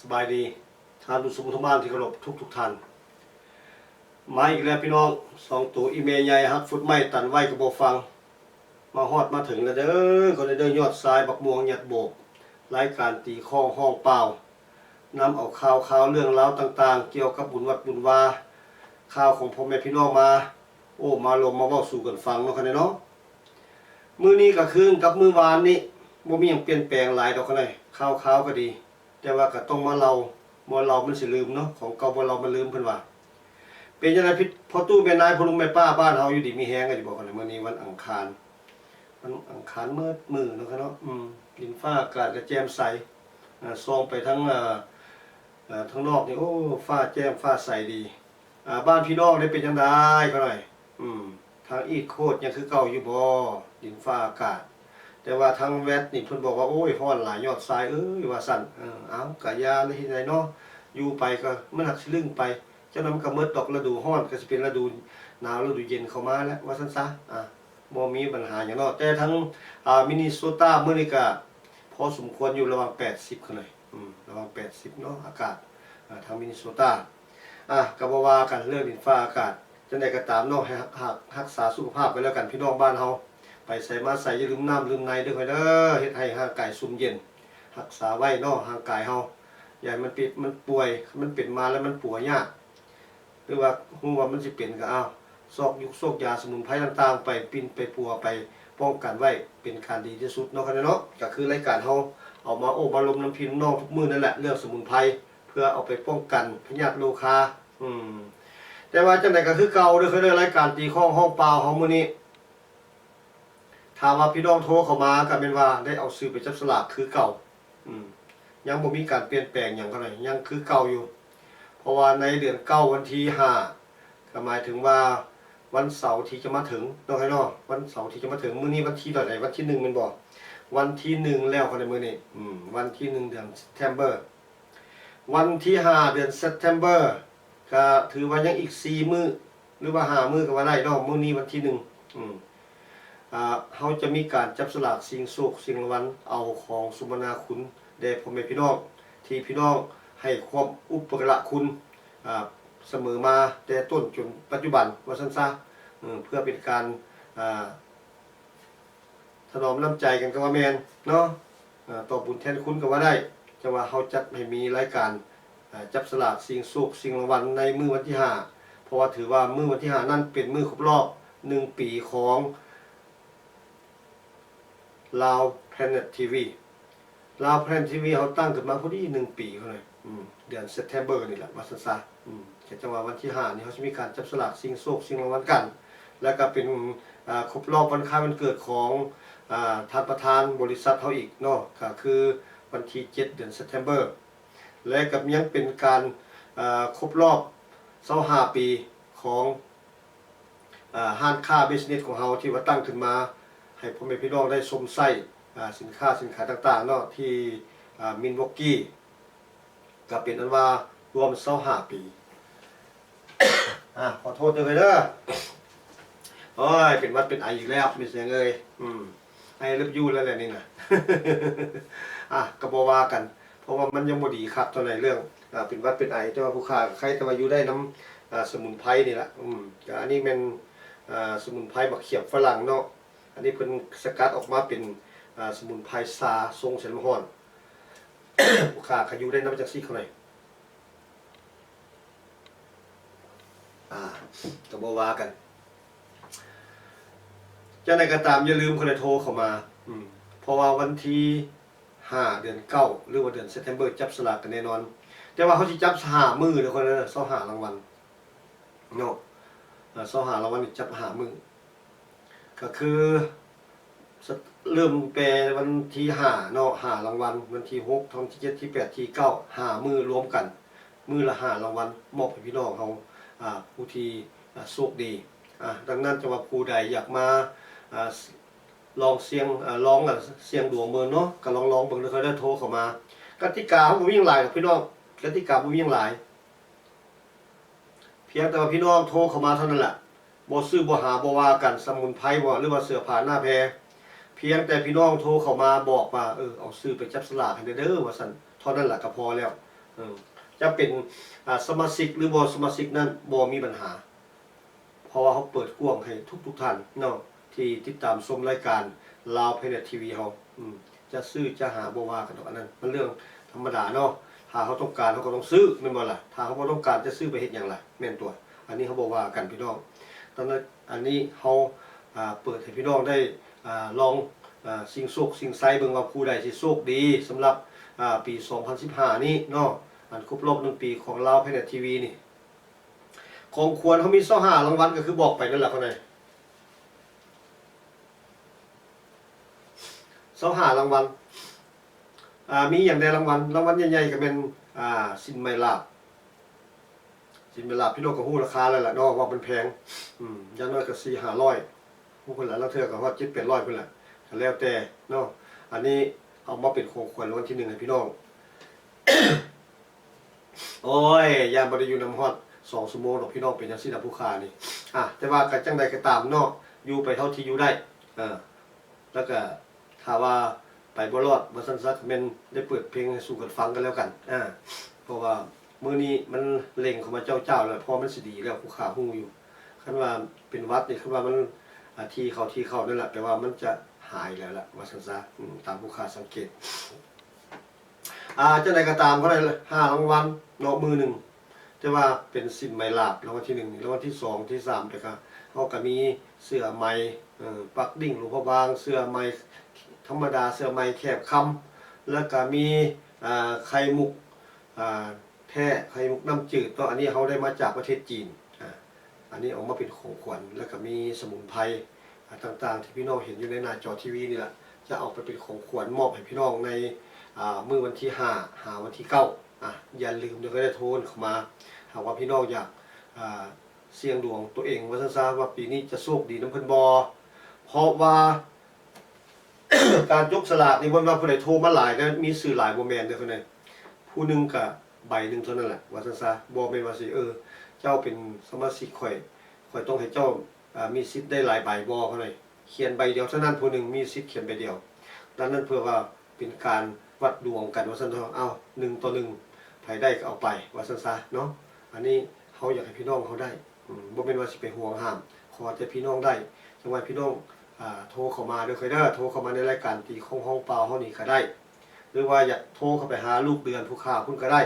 สบายดีท่านผู้ชมทุกบ้านที่เคารพทุกท่านมาอีกแล้วพี่น้อง2ตัวอีเมลใหญ่ฮักฟุตไม้ตันไว้กระบอกฟังมาฮอดมาถึงแล้วเด้อคนเด้อยอดทรายบักม่วงหยัดโบกรายการตีข้องห้องเปล่านำเอาข่าวเรื่องราวต่างๆเกี่ยวกับบุญวัดบุญวาข่าวของพ่อแม่พี่น้องมามาลงมาเว้าสู่กันฟังเนาะคั่นเนาะมื้อนี้ก็คือกับมื้อวานนี้บ่มีหยังเปลี่ยนแปลงหลายดอกคั่นเลยข่าวก็ดีแต่ว่าก็ต้องมาเรามันสิลืมเนาะของเก่าบ่เรามันลืมเพิ่นว่าเป็นจังได๋พ่อตู้แม่นายพ่อลุงแม่ป้าบ้านเฮาอยู่ดีมีแฮงกันอยู่บ่คั่นมื้อนี้วันอังคารมื้อเนาะคั่นเนาะดินฟ้าอากาศก็แจ่มใสส่องไปทั้งทางนอกนี่โอ้ฟ้าแจ่มฟ้าใสดีบ้านพี่น้องได้เป็นจังได๋ก็หน่อยทางอีทโคตรยังคือเก่าอยู่บ่ดินฟ้าอากาศแต่ว่าทางแวดนี่เพิ่นบอกว่าโอ้ยร้อนหลายยอดทรายว่าสั่นเอากะยาเลยที่ไหนเนาะอยู่ไปก็มันหักสิลึงไปเจ้านั้นก็หมดดอกฤดูร้อนก็สิเป็นฤดูหนาวฤดูเย็นเข้ามาแล้วว่าซั่นซะบ่มีปัญหาหยังเนาะแต่ทั้งมินนิโซตามื้อนี้ก็พอสมควรอยู่ระหว่าง80คั่นเลยระหว่าง80เนาะอากาศทางมินนิโซตาก็บ่ว่ากันเรื่องดินฟ้าอากาศจังได๋ก็ตามเนาะให้รักษาสุขภาพไว้แล้วกันพี่น้องบ้านเฮาไปใส่มาใส่อย่าลืมน้ำลืมในเด้อค่อยเด้อเฮ็ดให้ร่างกายซุ่มเย็นรักษาไว้เนาะร่างกายเฮาอย่าให้มันปิดมันป่วยมันเป็นมาแล้วมันป่วยยากหรือว่าฮู้ว่ามันสิเป็นก็ซอกยุกซอกยาสมุนไพรต่างๆไปปิ่นไปปัวไปป้องกันไว้เป็นการดีที่สุดเนาะครับเนาะก็คือรายการเฮาเอามามาลมน้ำพี่น้องทุกมื้อนั่นแหละเรื่องสมุนไพรเพื่อเอาไปป้องกันพยาธิโรคาแต่ว่าจังได๋ก็คือเก่าเด้อคือเด้อรายการตีข้องห้องเปล่าเฮามื้อนี้ถามว่าพี่น้องโทรเข้ามาก็เป็นว่าได้เอาซื้อไปจับสลากคือเก่ายังบ่มีการเปลี่ยนแปลงหยังเท่าไหร่ยังคือเก่าอยู่เพราะว่าในเดือน9วันที่5ก็หมายถึงว่าวันเสาร์ที่จะมาถึงเนาะเนาะวันเสาร์ที่จะมาถึงมื้อนี้วันที่เท่าไหร่วันที่1แม่นบ่วันที่1แล้วคั่นมื้อนี้วันที่1เดือน September วันที่5เดือน September ก็ถือว่ายังอีก4มื้อหรือว่า5มื้อก็ว่าได้เนาะมื้อนี้วันที่1เขาจะมีการจับสลากสิ่งโชคสิ่งรางวัลเอาของสุมนาคุณแด่พ่อแม่พี่น้องที่พี่น้องให้ความอุปการะคุณเสมอมาแต่ต้นจนปัจจุบันว่าซั่นซะเพื่อเป็นการถนอมน้ำใจกันก็ว่าแม่นเนาะตอบบุญแทนคุณก็ว่าได้จังว่าเขาจัดให้มีรายการจับสลากสิ่งโชคสิ่งรางวัลในมื้อวันที่5เพราะว่าถือว่ามื้อวันที่5นั้นเป็นมื้อครบรอบ1ปีของลาวแพลเน็ตทีวีลาวแพลเน็ตทีวีเขาตั้งขึ้นมาพอดี1ปีเขาเลยเดือน September นี่แหละว่าซั่นซะจังว่าวันที่5นี่เขาจะมีการจับสลากสิ่งโชคสิ่งรางวัลกันแล้วก็เป็นครบรอบวันคล้ายวันเกิดของท่านประธานบริษัทเขาอีกเนาะก็คือวันที่7เดือน September และกับยังเป็นการครบรอบ25ปีของห้างค้าบิสเนสของเราที่ว่าตั้งขึ้นมาให้พ่อแม่พี่น้องได้ชมไส้สินค้าต่างๆเนาะที่มินวอกกี้ก็เป็นอันว่ารวม25ปีขอโทษด้วยเด้อโอ้ยเป็นวัดเป็นไออีกแล้วมีเสียงเลยไอเลิฟยูแล้วแหละนี่นะก็บ่ว่ากันเพราะว่ามันยังบ่ดีครับตอนไหนเรื่องเป็นวัดเป็นไอแต่ว่าผู้ค้าใครแต่ว่าอยู่ได้น้ำสมุนไพรนี่ละก็อันนี้เป็นสมุนไพรบักเขียบฝรั่งเนาะอันนี้เพิ่นสกัดออกมาเป็นสมุนไพรซาทรงเสลมฮ้อน ผู้ค้าขยูได้น้ำจากซี่เขาหน่อยก็บ่ว่ากันจังได๋ก็ตามอย่าลืมคนโทรเข้ามาเพราะว่าวันที่5เดือน9หรือว่าเดือน September จับสลากกันแน่นอนแต่ว่าเขาสิจับ5มื้อเด้อคนนั้น25รางวัลเนาะ25รางวัลนี่จับ5มื้อก็คือเริ่มแปลวันที่5เนาะ5รางวัลวันที่6วันที่7ที่8ที่9 5มื้อรวมกันมื้อละ5รางวัลมอบให้พี่น้องเฮาผู้ที่โชคดีดังนั้นจังว่าผู้ใดอยากมาลองเสียงเสียงดวงเบิ่งเนาะก็ลองเบิ่งเด้อค่อยได้โทรเข้ามากติกาเฮาบ่มีหยังหลายพี่น้องกติกาบ่มีหยังหลายเพียงแต่ว่าพี่น้องโทรเข้ามาเท่านั้นแหละบ่ซื้อบ่หาบ่ว่ากันสมุนไพรบ่หรือว่าเสื้อผ้าหน้าแพรเพียงแต่พี่น้องโทรเข้ามาบอกว่าเอาซื้อไปจับสลากให้เด้อว่าซั่นเท่านั้นแหละก็พอแล้ว จะเป็นสมาชิกหรือบ่สมาชิกนั้นบ่มีปัญหาเพราะว่าเขาเปิดกว้างให้ทุกท่านเนาะที่ติดตามชมรายการลาว Planet TV เฮาจะซื้อจะหาบ่ว่ากันดอกอันนั้นมันเรื่องธรรมดาเนาะถ้าเขาต้องการเขาก็ต้องซื้อแม่นบ่ล่ะถ้าเขาบ่ต้องการจะซื้อไปเฮ็ดหยังล่ะแม่นตัวอันนี้เขาบ่ว่ากันพี่น้องตอนนั้นอันนี้เขาเปิดให้พี่น้องได้ลองสิ่งโชคสิ่งไซเบิ่งว่าผู้ใดสิโชคดีสำหรับปี2015นี้เนาะอันครบรอบ1ปีของลาว Planet TV นี่ของควรเขามี25รางวัลก็คือบอกไปนั่นแหละคนไหน25รางวัลมีอย่างใดรางวัลใหญ่ๆก็เป็นสินไม้ลาภสินไม้ลาภพี่น้องก็ฮู้ราคาแล้วล่ะเนาะว่ามันแพงอย่างน้อยก็4-500ฮู้เพิ่นละแล้วเทื่อก็ฮอด7-800เพิ่นล่ะก็แล้วแต่เนาะอันนี้เอามาเป็นของขวัญรางวัลที่1ให้พี่น้องโอ้ยยามบ่ได้อยู่นำฮอด2 ชั่วโมงดอกพี่น้องเป็นจังซี่ล่ะผู้ค้านี่แต่ว่าก็จังใดก็ตามเนาะอยู่ไปเท่าที่อยู่ได้แล้วก็ถ้าว่าไปบ่รอดบ่ซั่นซะแม่นได้เปิดเพลงให้สู่กันฟังกันแล้วกันเพราะว่ามื้อนี้มันเล็งเข้ามาเจ้าแล้วพอมันสิดีแล้วผู้ค้าฮู้อยู่คันว่าเป็นหวัดนี่คันว่ามันที่เข้านั่นแหละแปลว่ามันจะหายแล้วล่ะว่าซั่นซะตามผู้ค้าสังเกตจังไดก็ตามเท่าไหร่5รางวัลเนาะมือหนึงแต่ว่าเป็นสินไม้ลาภรางวัลที่1รางวัลที่2ที่3แต่ก็เฮาก็มีเสื้อไม้ปักดิ่งหลวงพ่อบางเสื้อไม้ธรรมดาเสื้อไม้แคบคำแล้วก็มีไข่มุกแท้ไข่มุกน้ำจืดตัวอันนี้เขาได้มาจากประเทศจีนอันนี้ออกมาเป็นของขวัญแล้วก็มีสมุนไพรต่างๆที่พี่น้องเห็นอยู่ในหน้าจอทีวีนี่แหละจะเอาไปเป็นของขวัญมอบให้พี่น้องในมื้อวันที่5วันที่9อย่าลืมเดี๋ยวก็ได้โทรเข้ามาหากว่าพี่น้องอยากเสี่ยงดวงตัวเองว่าซั่นๆว่าปีนี้จะโชคดีนำเพิ่นบ่เพราะว่า การยกสลากนี่บ่ว่าผู้ใดโทรมาหลายแล้วมีสื่อหลายบ่แม่นเด้อคนนั้นผู้หนึงก็ใบนึงเท่านั้นแหละว่าซั่นซะบ่แม่นว่าสิเจ้าเป็นสมาชิกข่อยต้องให้เจ้ามีสิทธิ์ได้หลายใบบ่เท่านั้นเขียนใบเดียวเท่านั้นผู้หนึงมีสิทธิ์เขียนใบเดียวดังนั้นเพื่อว่าเป็นการวัดดวงกันว่าซั่นเถาะ1 ต่อ 1ไผได้ก็เอาไปว่าซั่นซะเนาะอันนี้เฮาอยากให้พี่น้องเฮาได้บ่แม่นว่าสิไปห่วงห้ามขอแต่พี่น้องได้จังว่าพี่น้องโทรเข้ามาเด้อเคยเด้อโทรเข้ามาในรายการตีของห้องเปล่าเฮานี่ก็ได้หรือว่าอยากโทรเข้าไปหาลูกเดือนผู้ค้าพุ่นก็ได้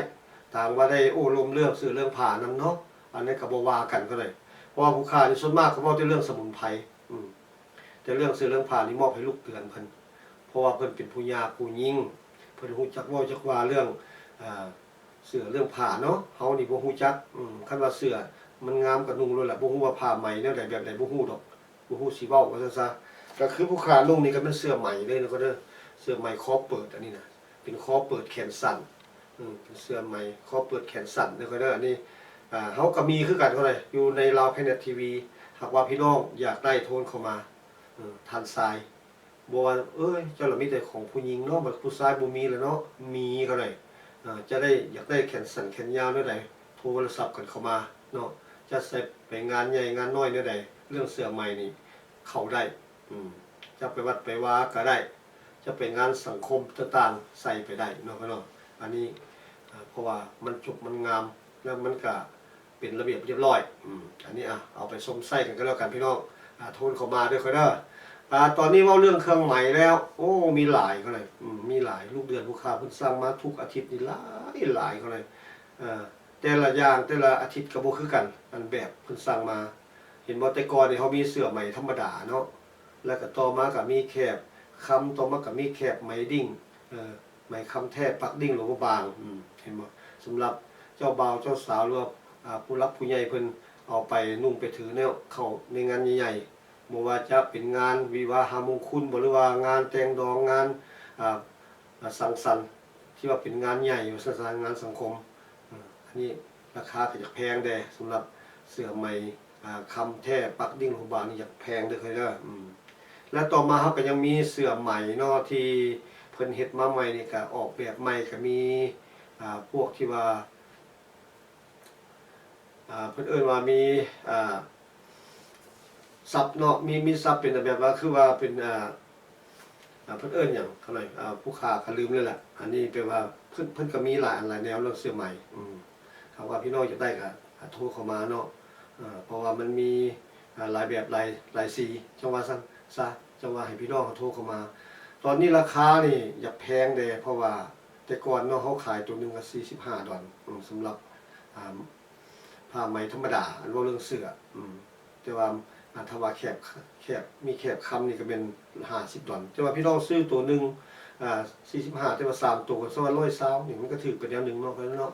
ต่างว่าได้โอ้ลมเรื่องซื้อเรื่องผ่านำเนาะอันนี้ก็บ่ว่ากันก็ได้เพราะว่าผู้ค้านี่ส่วนมากเขาเว้าแต่เรื่องสมุนไพรแต่เรื่องซื้อเรื่องผ่านนี่มอบให้ลูกเดือนเพิ่นเพราะว่าเพิ่นเป็นผู้ยาผู้ยิ่งเพิ่นฮู้จักเว้าจักว่าเรื่องเสื้อเรื่องผ้าเนาะเฮานี่บ่ฮู้จักคันว่าเสื้อมันงามก็นุ่งโลดล่ะบ่ฮู้ว่าผ้าไหมแนวใดแบบใดบ่ฮู้ดอกบ่ฮู้สิเว้าว่าซั่นซะก็คือผู้ค้านุ่งนี่ก็เป็นเสื้อไหมเลยนะก็เด้อเสื้อไหมคอเปิดอันนี้นะเป็นคอเปิดแขนสั้นเป็นเสื้อไหมคอเปิดแขนสั้นนะก็เด้ออันนี้เฮาก็มีคือกันเท่าไหร่อยู่ในลาว Planet TV หากว่าพี่น้องอยากได้โทรเข้ามาทันสายบ่ว่าเจ้าละมีแต่ของผู้หญิงเนาะบัดผู้ชายบ่มีแล้วเนาะมีก็ได้จะได้อยากได้แขนสั้นแขนยาวแนวใดโทรศัพท์กันเข้ามาเนาะจะใส่ไปงานใหญ่งานน้อยแนวใดเรื่องเสื้อไหมนี่เข้าได้จะไปวัดไปว่าก็ได้จะเป็นงานสังคมต่างๆใส่ไปได้เนาะพี่น้องอันนี้เพราะว่ามันจบมันงามแล้วมันก็เป็นระเบียบเรียบร้อยอันนี้เอาไปชมไส้กันก็แล้วกันพี่น้องโทนเข้ามาด้วยค่อยเด้อตอนนี้เว้าเรื่องเครื่องไหมแล้วโอ้มีหลายเขาเลยมีหลายลูกเดือนลูกค้าเพิ่นสั่งมาทุกอาทิตย์นี่หลายเขาเลยแต่ละอย่างแต่ละอาทิตย์ก็บ่คือกันอันแบบเพิ่นสั่งมาเห็นบ่แต่ก่อนนี่เฮามีเสื้อไหมธรรมดาเนาะแล้วก็ต่อมาก็มีแคบคำต่อมาก็มีแคบไหมดิ่งไหมคำแท้ปักดิ่งหลวงพ่อบางเห็นบ่สำหรับเจ้าบ่าวเจ้าสาวหรือว่าผู้รักผู้ใหญ่เพิ่นเอาไปนุ่งไปถือแนวเข้าในงานใหญ่ๆบ่ว่าจะเป็นงานวิวาหมงคลบ่หรือว่างานแต่งดองงานสังสรรค์ที่ว่าเป็นงานใหญ่อยู่สถานงานสังคมอันนี้ราคาก็จะแพงแด่สำหรับเสื้อไหมคำแท้ปักดิ่งหลวงพ่อบางนี่อยากแพงเด้อเคยเด้อและต่อมาเขาก็ยังมีเสื้อไหมเนาะที่เพิ่นเฮ็ดมาใหม่นี่ก็ออกแบบใหม่ก็มีพวกที่ว่าเพิ่นเอิ้นว่ามีซับเนาะมีซับเป็นแบบว่าคือว่าเป็น เพิ่นเอิ้นหยังเขาหน่อยผู้ค้าก็ลืมเลยแหละอันนี้แปลว่าเพิ่นก็มีหลายอันหลายแนวเรื่องเสื้อใหม่ถ้าว่าพี่น้องอยากได้ก็โทรเข้ามาเนาะเพราะว่ามันมีหลายแบบหลายสีจังว่าซั่นซะจังว่าให้พี่น้องเขาโทรเข้ามา ตอนนี้ราคานี่อย่าแพงเด้เพราะว่าแต่ก่อนเนาะเขาขายตัวหนึงก็$45สำหรับอ่าผ้าไหมธรรมดาอันว่าเรื่องเสื้อแต่ว่าถ้าว่าแคบมีแคบคำนี่ก็เป็น$50แต่ว่าพี่น้องซื้อตัวหนึง45แต่ว่า3ตัวก็สัก120นี่มันก็ถือเป็นแนวหนึงเนาะเพิ่นเนาะ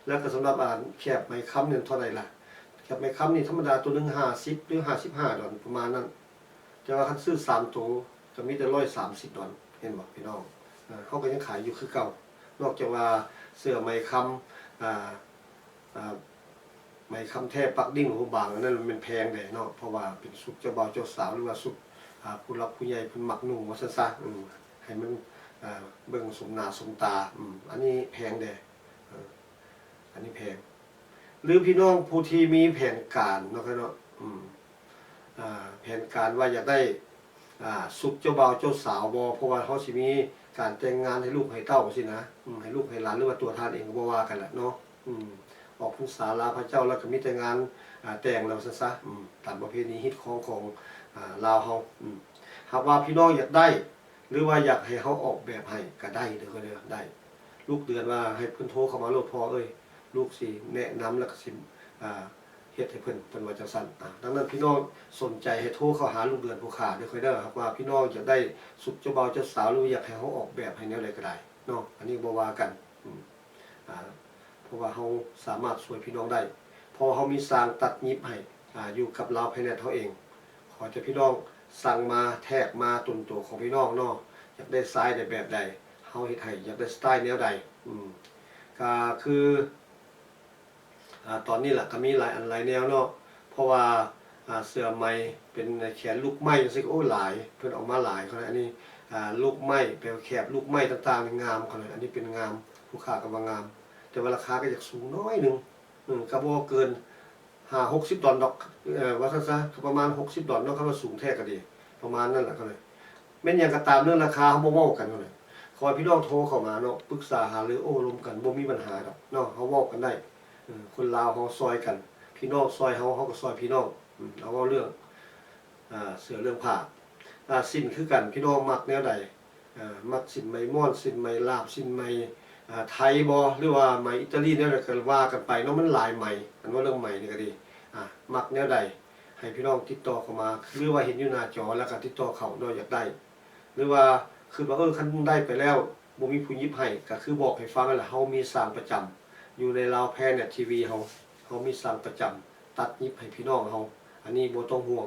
แล้วก็สำหรับแคบไหมคำนี่เท่าไหร่ล่ะแคบไหมคำนี่ธรรมดาตัวหนึง50หรือ$55ประมาณนั้นแต่ว่าคันซื้อ3ตัวก็มีแต่$130เห็นบ่พี่น้องเขาก็ยังขายอยู่คือเก่านอกจากว่าเสื้อไหมคำไหมคำแท้ปักดิ่งหูบางอันนั้นมันแพงเด้เนาะเพราะว่าเป็นสุดเจ้าบ่าวเจ้าสาวหรือว่าสุดผู้รักผู้ใหญ่เพิ่นมักนุ่งว่าซั่นซะให้มันเบิ่งสมหน้าสมตาอันนี้แพงเด้อันนี้แพงหรือพี่น้องผู้ที่มีแผนการเนาะครับเนาะแผนการว่าอยากได้สุขเจ้าบ่าวเจ้าสาวบ่เพราะว่าเขาสิมีการแต่งงานให้ลูกให้เต้าสินะให้ลูกให้หลานหรือว่าตัวท่านเองก็บ่ว่ากันแหละเนาะออกพรรษาลาพระเจ้าแล้วก็มีแต่งานแต่งแล้วซะตามประเพณีฮิตของลาวเฮาหากว่าพี่น้องอยากได้หรือว่าอยากให้เขาออกแบบให้ก็ได้เด้อได้ลูกเดือนว่าให้เพิ่นโทรเข้ามาโลดพอลูกสิแนะนำแล้วก็สิเฮ็ดให้เพิ่นว่าจังซั่นดังนั้นพี่น้องสนใจให้โทรเข้าหาลูกเดือนผู้ค้าเด้อค่อยเด้อครับว่าพี่น้องอยากได้สุขเจ้าบ่าวเจ้าสาวหรืออยากให้เขาออกแบบให้แนวใดก็ได้เนาะอันนี้บ่ว่ากันเพราะว่าเขาสามารถช่วยพี่น้องได้พอเขามีสร้างตัดยิบให้อยู่กับเราภายในเขาเองขอจะพี่น้องสั่งมาแทกมาตุนตัวของพี่น้องเนาะอยากได้สไตล์แบบใดเฮาเฮ็ดให้อยากได้สไตล์แนวใดก็คือตอนนี้ล่ะก็มีหลายอันหลายแนวเนาะเพราะว่าเสื้อไหมเป็นแขนลูกไม้จังซี่โอ้หลายเพิ่นออกมาหลายเขาอันนี้ลูกไม้แปลว่าแคบลูกไม้ต่างๆงามเขาเลยอันนี้เป็นงามผู้ค้าก็ว่างามแต่ว่าราคาก็อยากสูงน้อยนึงก็บ่เกิน$60ดอกว่าซั่นซะประมาณ$60เนาะคำว่าสูงแท้ก็ดีประมาณนั้นแหละก็เลยแม่นหยังก็ตามเรื่องราคาเฮาบ่เว้ากันก็เลยขอให้พี่น้องโทรเข้ามาเนาะปรึกษาหารือโอ้ลมกันบ่มีปัญหาดอกเนาะเฮาเว้ากันได้คนลาวเฮาซอยกันพี่น้องซอยเฮาก็ซอยพี่น้องเอาเว้าเรื่องเสื้อเรื่องผ้าสิ้นคือกันพี่น้องมักแนวใดมักสิ้นไหมม่อนสิ้นไหมลาบสิ้นไหมไทยบ่หรือว่าไหมอิตาลีแนวใดก็ว่ากันไปเนาะมันหลายไหมอันว่าเรื่องไหมนี่ก็ดีมักแนวใดให้พี่น้องติดต่อเข้ามาหรือว่าเห็นอยู่หน้าจอแล้วก็ติดต่อเขาเนาะอยากได้หรือว่าคือว่าคันได้ไปแล้วบ่มีผู้ยิบให้ก็คือบอกให้ฟังนั่นแหละเฮามีสร้างประจำอยู่ในลาวแพนเนี่ยทีวีเฮามีสร้างประจำตัดยิบให้พี่น้องเฮาอันนี้บ่ต้องห่วง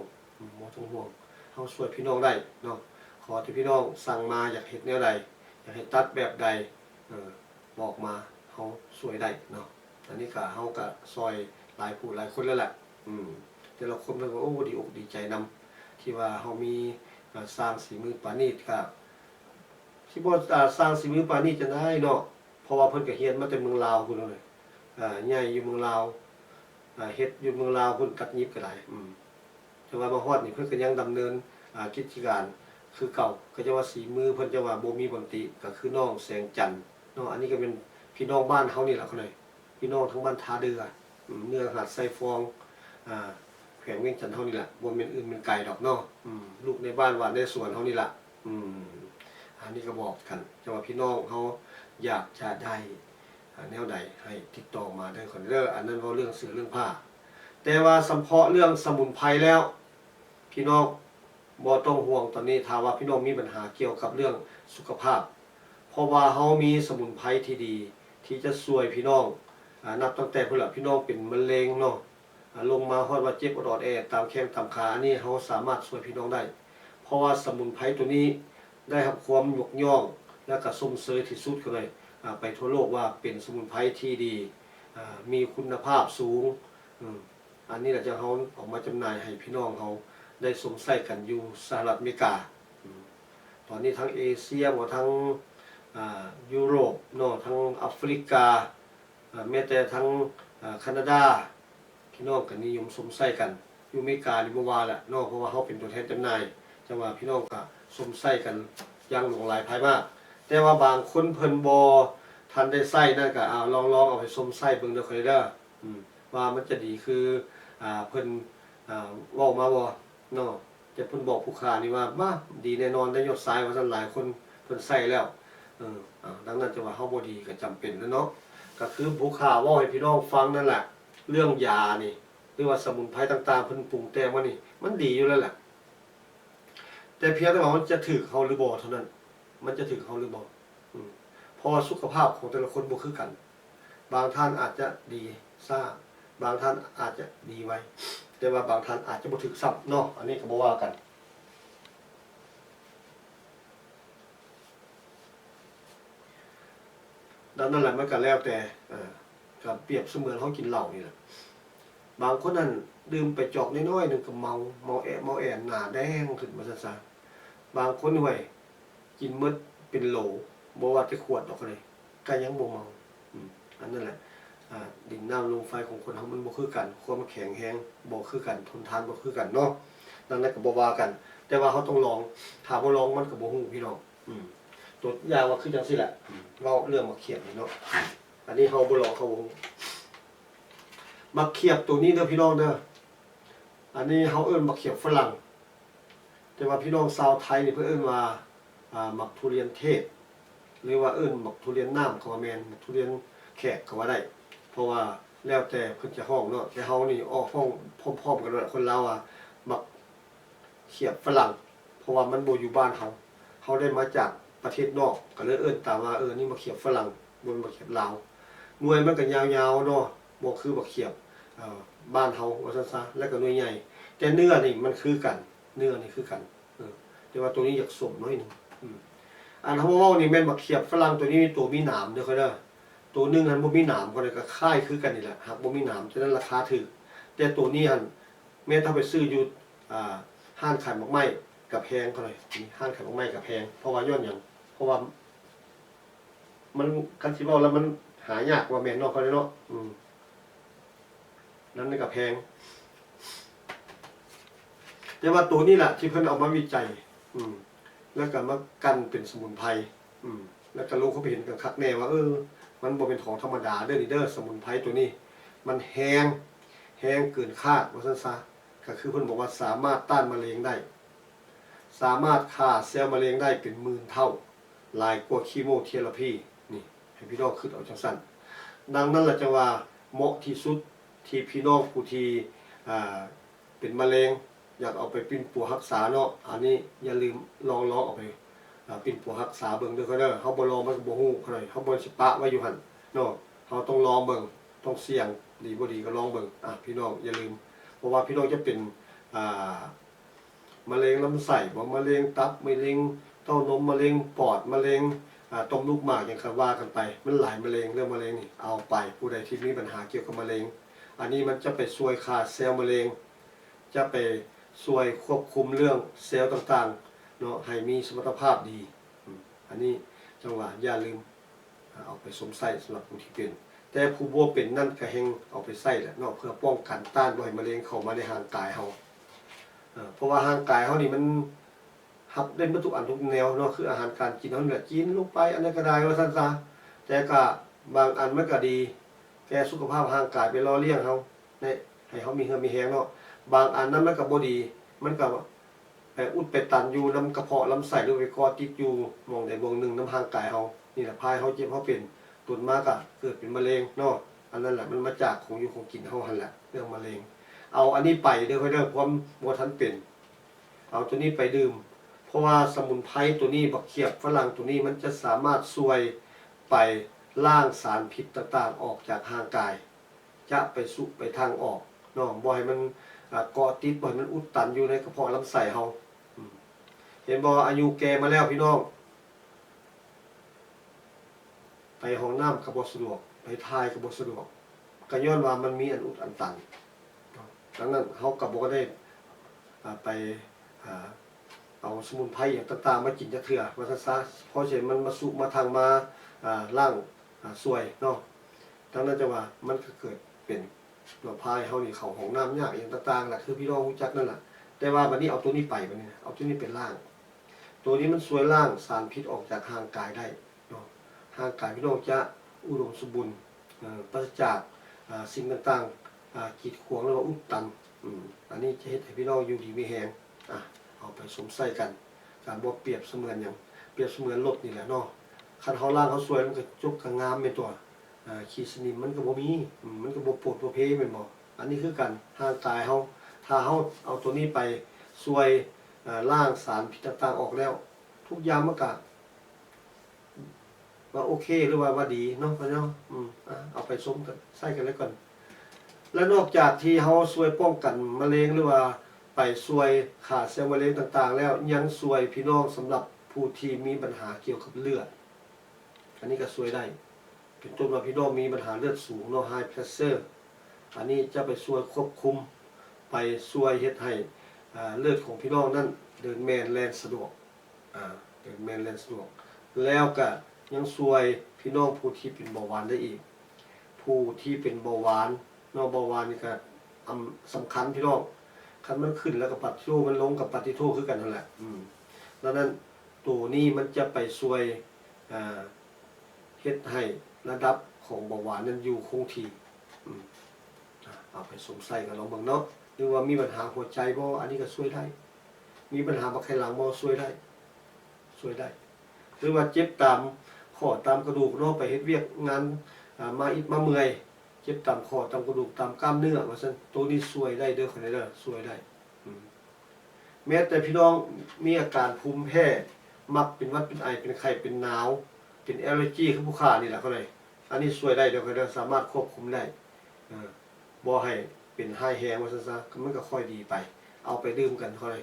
เฮาช่วยพี่น้องได้เนาะขอที่พี่น้องสั่งมาอยากเฮ็ดแนวใดอยากให้ตัดแบบใดบอกมาเฮาช่วยได้เนาะอันนี้ก็เฮาก็ซอยหลายผู้หลายคนแล้วแหละแต่ละคนมันก็โอ้ดีอกดีใจนำที่ว่าเฮามีสร้างฝีมือปานนี้ก็สิบ่สร้างฝีมือปานนี้จะได้เนาะเพราะว่าเพิ่นก็เรียนมาแต่เมืองลาวพุ่นเลยใหญ่อยู่เมืองลาวเฮ็ดอยู่เมืองลาวพุ่นตัดยิบก็ได้แต่ว่ามาฮอดนี่เพิ่นก็ยังดำเนินกิจการคือเก่าก็จะว่าฝีมือเพิ่นจะว่าบ่มีบ่ติก็คือน้องแสงจันทร์เนาะอันนี้ก็เป็นพี่น้องบ้านเฮานี่ล่ะเขาเลยพี่น้องทั้งบ้านท่าเรือเนื้อหาดไซฟองแขวงเวียงจันทน์เฮานี่ล่ะบ่แม่นอื่นเป็นไกลดอกเนาะลูกในบ้านหวานในสวนเฮานี่ล่ะอันนี้ก็บอกกันจะว่าพี่น้องเฮาอยากจะได้แนวใดให้ติดต่อมาได้คนเด้ออันนั้นเว้าเรื่องเสื้อเรื่องผ้าแต่ว่าเฉพาะเรื่องสมุนไพรแล้วพี่น้องบ่ต้องห่วงตอนนี้ถ้าว่าพี่น้องมีปัญหาเกี่ยวกับเรื่องสุขภาพเพราะว่าเฮามีสมุนไพรที่ดีที่จะช่วยพี่น้องนับตั้งแต่พุ่นล่ะพี่น้องเป็นมะเร็งเนาะลงมาฮอดว่าเจ็บอดๆแอตามแข้งตามขาอันนี้เฮาสามารถช่วยพี่น้องได้เพราะว่าสมุนไพรตัวนี้ได้รับความยกย่องและก็สมเสยที่สุดก็เลยไปทั่วโลกว่าเป็นสมุนไพรที่ดีมีคุณภาพสูงอันนี้เราจะเฮาออกมาจำหน่ายให้พี่น้องเฮาได้สวมใส่กันอยู่สหรัฐอเมริกาตอนนี้ทั้งเอเชียบ่ทั้งยุโรปเนาะทั้งแอฟริกาแม้แต่ทั้งแคนาดาพี่น้องก็นิยมสวมใส่กันอยู่อเมริกานี่บ่ว่าแหละเนาะเพราะว่าเฮาเป็นตัวแทนจำหน่ายจังว่าพี่น้องก็สวมใส่กัน ยังหลงหลายภายมากแต่ว่าบางคนเพิ่นบ่ทันได้ใช้นั่นก็เอาลองเอาไปชมใช้เบิ่งเด้อค่อยเด้อว่ามันจะดีคือเพิ่นเว้ามาบ่เนาะแต่เพิ่นบอกผู้ค้านี่ว่ามาดีแน่นอนได้ยอดสายว่าซั่นหลายคนเพิ่นใช้แล้วดังนั้นจะว่าเฮาบ่ดีก็จำเป็นแล้วเนาะก็คือผู้ค้าเว้าให้พี่น้องฟังนั่นแหละเรื่องยานี่หรือว่าสมุนไพรต่างๆเพิ่นปรุงแต่งมานี่มันดีอยู่แล้วแหละแต่เพียงแต่ว่ามันจะถูกเฮาหรือบ่เท่านั้นมันจะถูกเฮาหรือบ่เพราะสุขภาพของแต่ละคนบ่คือกันบางท่านอาจจะดีซ่าบางท่านอาจจะดีไวแต่ว่าบางท่านอาจจะบ่ถูกซ้ำเนาะอันนี้ก็บ่ว่ากันดังนั้นแหละมันก็แล้วแต่ก็เปรียบเสมือนเฮากินเหล้านี่แหละบางคนนั้นดื่มไปจอกน้อยๆนึงก็เมาแอะหน้าแดงขึ้นมาซั่นๆบางคนห้วยกินหมดเป็นโหลบ่ว่าแต่ขวดดอกเลยก็ยังบ่เมาอันนั้นแหละดินน้ำลมไฟของคนเฮามันบ่คือกันความแข็งแรงบ่คือกันทนทานบ่คือกันเนาะดังนั้นก็บ่ว่ากันแต่ว่าเฮาต้องลองถ้าบ่ลองมันก็บ่ฮู้พี่น้องตัวยาว่าคือจังซี่แหละเว้าเรื่องมาเขียบนี่เนาะอันนี้เฮาบ่ลองเขาบ่ฮู้มาเขียบตัวนี้เด้อพี่น้องเด้ออันนี้เฮาเอิ้นมาเขียบฝรั่งแต่ว่าพี่น้องชาวไทยนี่เพิ่นเอิ้นว่ามักทุเรียนเทศหรือว่าเอิ้นมักทุเรียนน้ำก็ว่าแม่นมักทุเรียนแขกก็ว่าได้เพราะว่าแล้วแต่เพิ่นจะฮ้องเนาะแต่เฮานี่ออกฮ้องพร้อมๆกันด้วยคนลาวมักเขียบฝรั่งเพราะว่ามันบ่อยู่บ้านเฮาได้มาจากประเทศนอกก็เลยเอิ้นตามว่านี่มาเขียบฝรั่งบ่มาเขียบลาวหน่วยมันก็ยาวๆเนาะบ่คือบักเขียบบ้านเฮาว่าซั่นซะแล้วก็หน่วยใหญ่แต่เนื้อนี่มันคือกันเนื้อนี่คือกันแต่ว่าตัวนี้อยากสมน้อยนึงอันเฮาเว้านี่แม่นบักเขียบฝรั่งตัวนี้ตัวมีหนามเด้อค่อยเด้อตัวนึงหันบ่มีหนามก็เลยก็คล้ายคือกันนี่แหละหากบ่มีหนามฉะนั้นราคาถูกแต่ตัวนี้หันแม้ถ้าไปซื้ออยู่ห้างขายหมากไม้กับแพงเท่าไหร่ห้างขายหมากไม้กับแพงเพราะว่าย้อนหยังเพราะว่ามันคันสิเว้าแล้วมันหายากกว่าแม่นเนาะเขาเนาะนั้นนี่ก็แพงแต่ว่าตัวนี้แหละที่เพิ่นเอามาวิจัยแล้วก็มากันเป็นสมุนไพรแล้วก็ลงเขาไปเห็นกันคักแน่ว่ามันบ่เป็นของธรรมดาเด้อนี่เด้อสมุนไพรตัวนี้มันแห้งเกินคาดว่าซั่นซะก็คือเพิ่นบอกว่าสามารถต้านมะเร็งได้สามารถฆ่าเซลล์มะเร็งได้เป็นหมื่นเท่าหลายกว่าคีโมเทอราพีนี่ให้พี่น้องคิดเอาจังซั่นดังนั้นล่ะจะว่าเหมาะที่สุดที่พี่น้องผู้ที่เป็นมะเร็งอยากเอาไปปิ้นปัวรักษาเนาะอันนี้อย่าลืมลองเอาไปปิ้นปัวรักษาเบิ่งเด้อเด้อเฮาบ่ลองมันก็บ่ฮู้เท่าไหร่เฮาบ่สิปะไว้อยู่หั่นเนาะเฮาต้องลองเบิ่งต้องเสี่ยงดีบ่ดีก็ลองเบิ่งพี่น้องอย่าลืมเพราะว่าพี่น้องจะเป็นมะเร็งลำไส้บ่มะเร็งตับมะเร็งเต้านมมะเร็งปอดมะเร็งต้มลูกหมากอย่างว่ากันไปมันหลายมะเร็งเรื่องมะเร็งนี่เอาไปผู้ใดที่มีปัญหาเกี่ยวกับมะเร็งอันนี้มันจะไปช่วยฆ่าเซลล์มะเร็งจะไปช่วยควบคุมเรื่องเซลล์ต่างๆเนาะให้มีสมรรถภาพดีอันนี้จังหวะอย่าลืมเอาไปสวมใส่สำหรับผู้ที่เป็นแต่ผู้บ่เป็นนั่นก็แฮงเอาไปใส่แหละเนาะเพื่อป้องกันต้านบ่ให้มะเร็งเข้ามาในร่างกายเฮาเพราะว่าร่างกายเฮานี่มันรับได้หมดทุกอันทุกแนวเนาะคืออาหารการกินเฮาเนี่ยกินลงไปอันนั้นก็ได้ว่าซั่นซะแต่ก็บางอันมันก็ดีแก่สุขภาพร่างกายไปรอเลี้ยงเฮาให้เฮามีเหือมีแรงเนาะบางอันนั้นมันก็บ่ดีมันก็ไปอุดไปตันอยู่นำกระเพาะลำไส้หรือไปกอติดอยู่หม่องใดหม่องหนึ่งนำร่างกายเฮานี่แหละพายเฮาเจ็บเฮาเป็นตุนมาก็เกิดเป็นมะเร็งเนาะอันนั้นแหละมันมาจากของอยู่ของกินเฮาหั่นแหละเรื่องมะเร็งเอาอันนี้ไปเด้อเด้อความบ่ทันเป็นเอาตัวนี้ไปดื่มเพราะว่าสมุนไพรตัวนี้บักเขียบฝรั่งตัวนี้มันจะสามารถช่วยไปล้างสารพิษต่างๆออกจากร่างกายจะไปสู่ไปทางออกเนาะบ่ให้มันเกาะติดบ่ให้มันอุดตันอยู่ในกระเพาะลำไส้เฮาเห็นบ่อายุแก่มาแล้วพี่น้องไปห้องน้ำก็บ่สะดวกไปถ่ายก็บ่สะดวกก็ย้อนว่ามันมีอันอุดอันตันดังนั้นเฮาก็บ่ได้ไปเอาสมุนไพรอย่างต่างๆมากินจักเทื่อว่าซั่นซะเพราะฉะนั้นมันมาสุมาทางมาล้างสวยเนาะดังนั้นจะว่ามันก็เกิดเป็นเราพายเฮานี่เข้าห้องน้ำยากอย่างต่างๆล่ะคือพี่น้องรู้จักนั่นล่ะแต่ว่าบัดนี้เอาตัวนี้ไปบัดนี้เอาตัวนี้เป็นล่าง ตัวนี้มันช่วยล้างสารพิษออกจากร่างกายได้เนาะร่างกายพี่น้องจะอุดมสมบูรณ์ปราศจากสิ่งต่างๆกีดขวางหรือว่าอุดตันอันนี้จะเฮ็ดให้พี่น้องอยู่ดีมีแฮงเอาไปสวมใส่กันการบ่เปรียบเสมือนหยังเปรียบเสมือนรถนี่แหละเนาะคันเฮาล้างเฮาสวยมันก็จกก็งามเป็นตัวขี้สนิมมันก็บ่มีมันก็บ่ปวดบ่เพแม่นบ่อันนี้คือกันร่างกายเฮาถ้าเฮาเอาตัวนี้ไปช่วยล้างสารพิษต่างๆออกแล้วทุกอย่างมันก็ว่าโอเคหรือว่าดีเนาะพี่น้องเอาไปสมกันใส่กันแล้วก่อนแล้วนอกจากที่เฮาช่วยป้องกันมะเร็งหรือว่าไปช่วยฆ่าเซลล์มะเร็งต่างๆแล้วยังช่วยพี่น้องสำหรับผู้ที่มีปัญหาเกี่ยวกับเลือดอันนี้ก็ช่วยได้เป็นต้นว่าพี่น้องมีปัญหาเลือดสูงเนาะ high pressure อันนี้จะไปช่วยควบคุมไปช่วยเฮ็ดให้เลือดของพี่น้องนั้นเดินแม่นแล่นสะดวกเดินแม่นแล่นสะดวกแล้วก็ยังช่วยพี่น้องผู้ที่เป็นเบาหวานได้อีกผู้ที่เป็นเบาหวานเนาะเบาหวานนี่ก็สำคัญพี่น้องคันมันขึ้นแล้วก็ปฏิโทมันลงกับปฏิโทคือกันนั่นแหละดังนั้นตัวนี้มันจะไปช่วยเฮ็ดให้ระดับของเบาหวานนั้นอยู่คงที่เอาไปสวมใส่กันลองเบิ่งเนาะหรือว่ามีปัญหาหัวใจบ่อันนี้ก็ช่วยได้มีปัญหาบักไขหลังบ่ช่วยได้หรือว่าเจ็บตามข้อตามกระดูกเนาะไปเฮ็ดเวียกงานมาอิดมาเมื่อยเจ็บตามข้อตามกระดูกตามกล้ามเนื้อว่าซั่นตัวนี้ช่วยได้เด้อคนนี้เด้อช่วยได้แม้แต่พี่น้องมีอาการภูมิแพ้มักเป็นหวัดเป็นไอเป็นไข้เป็นหนาวเป็นแอลเลอร์จีคือผู้ค้านี่แหละเขาเลยอันนี้ช่วยได้เด้อคนนี้สามารถควบคุมได้บ่ให้เป็นไฮแฮงว่าซั่นซะมันก็ค่อยดีไปเอาไปดื่มกันค่อย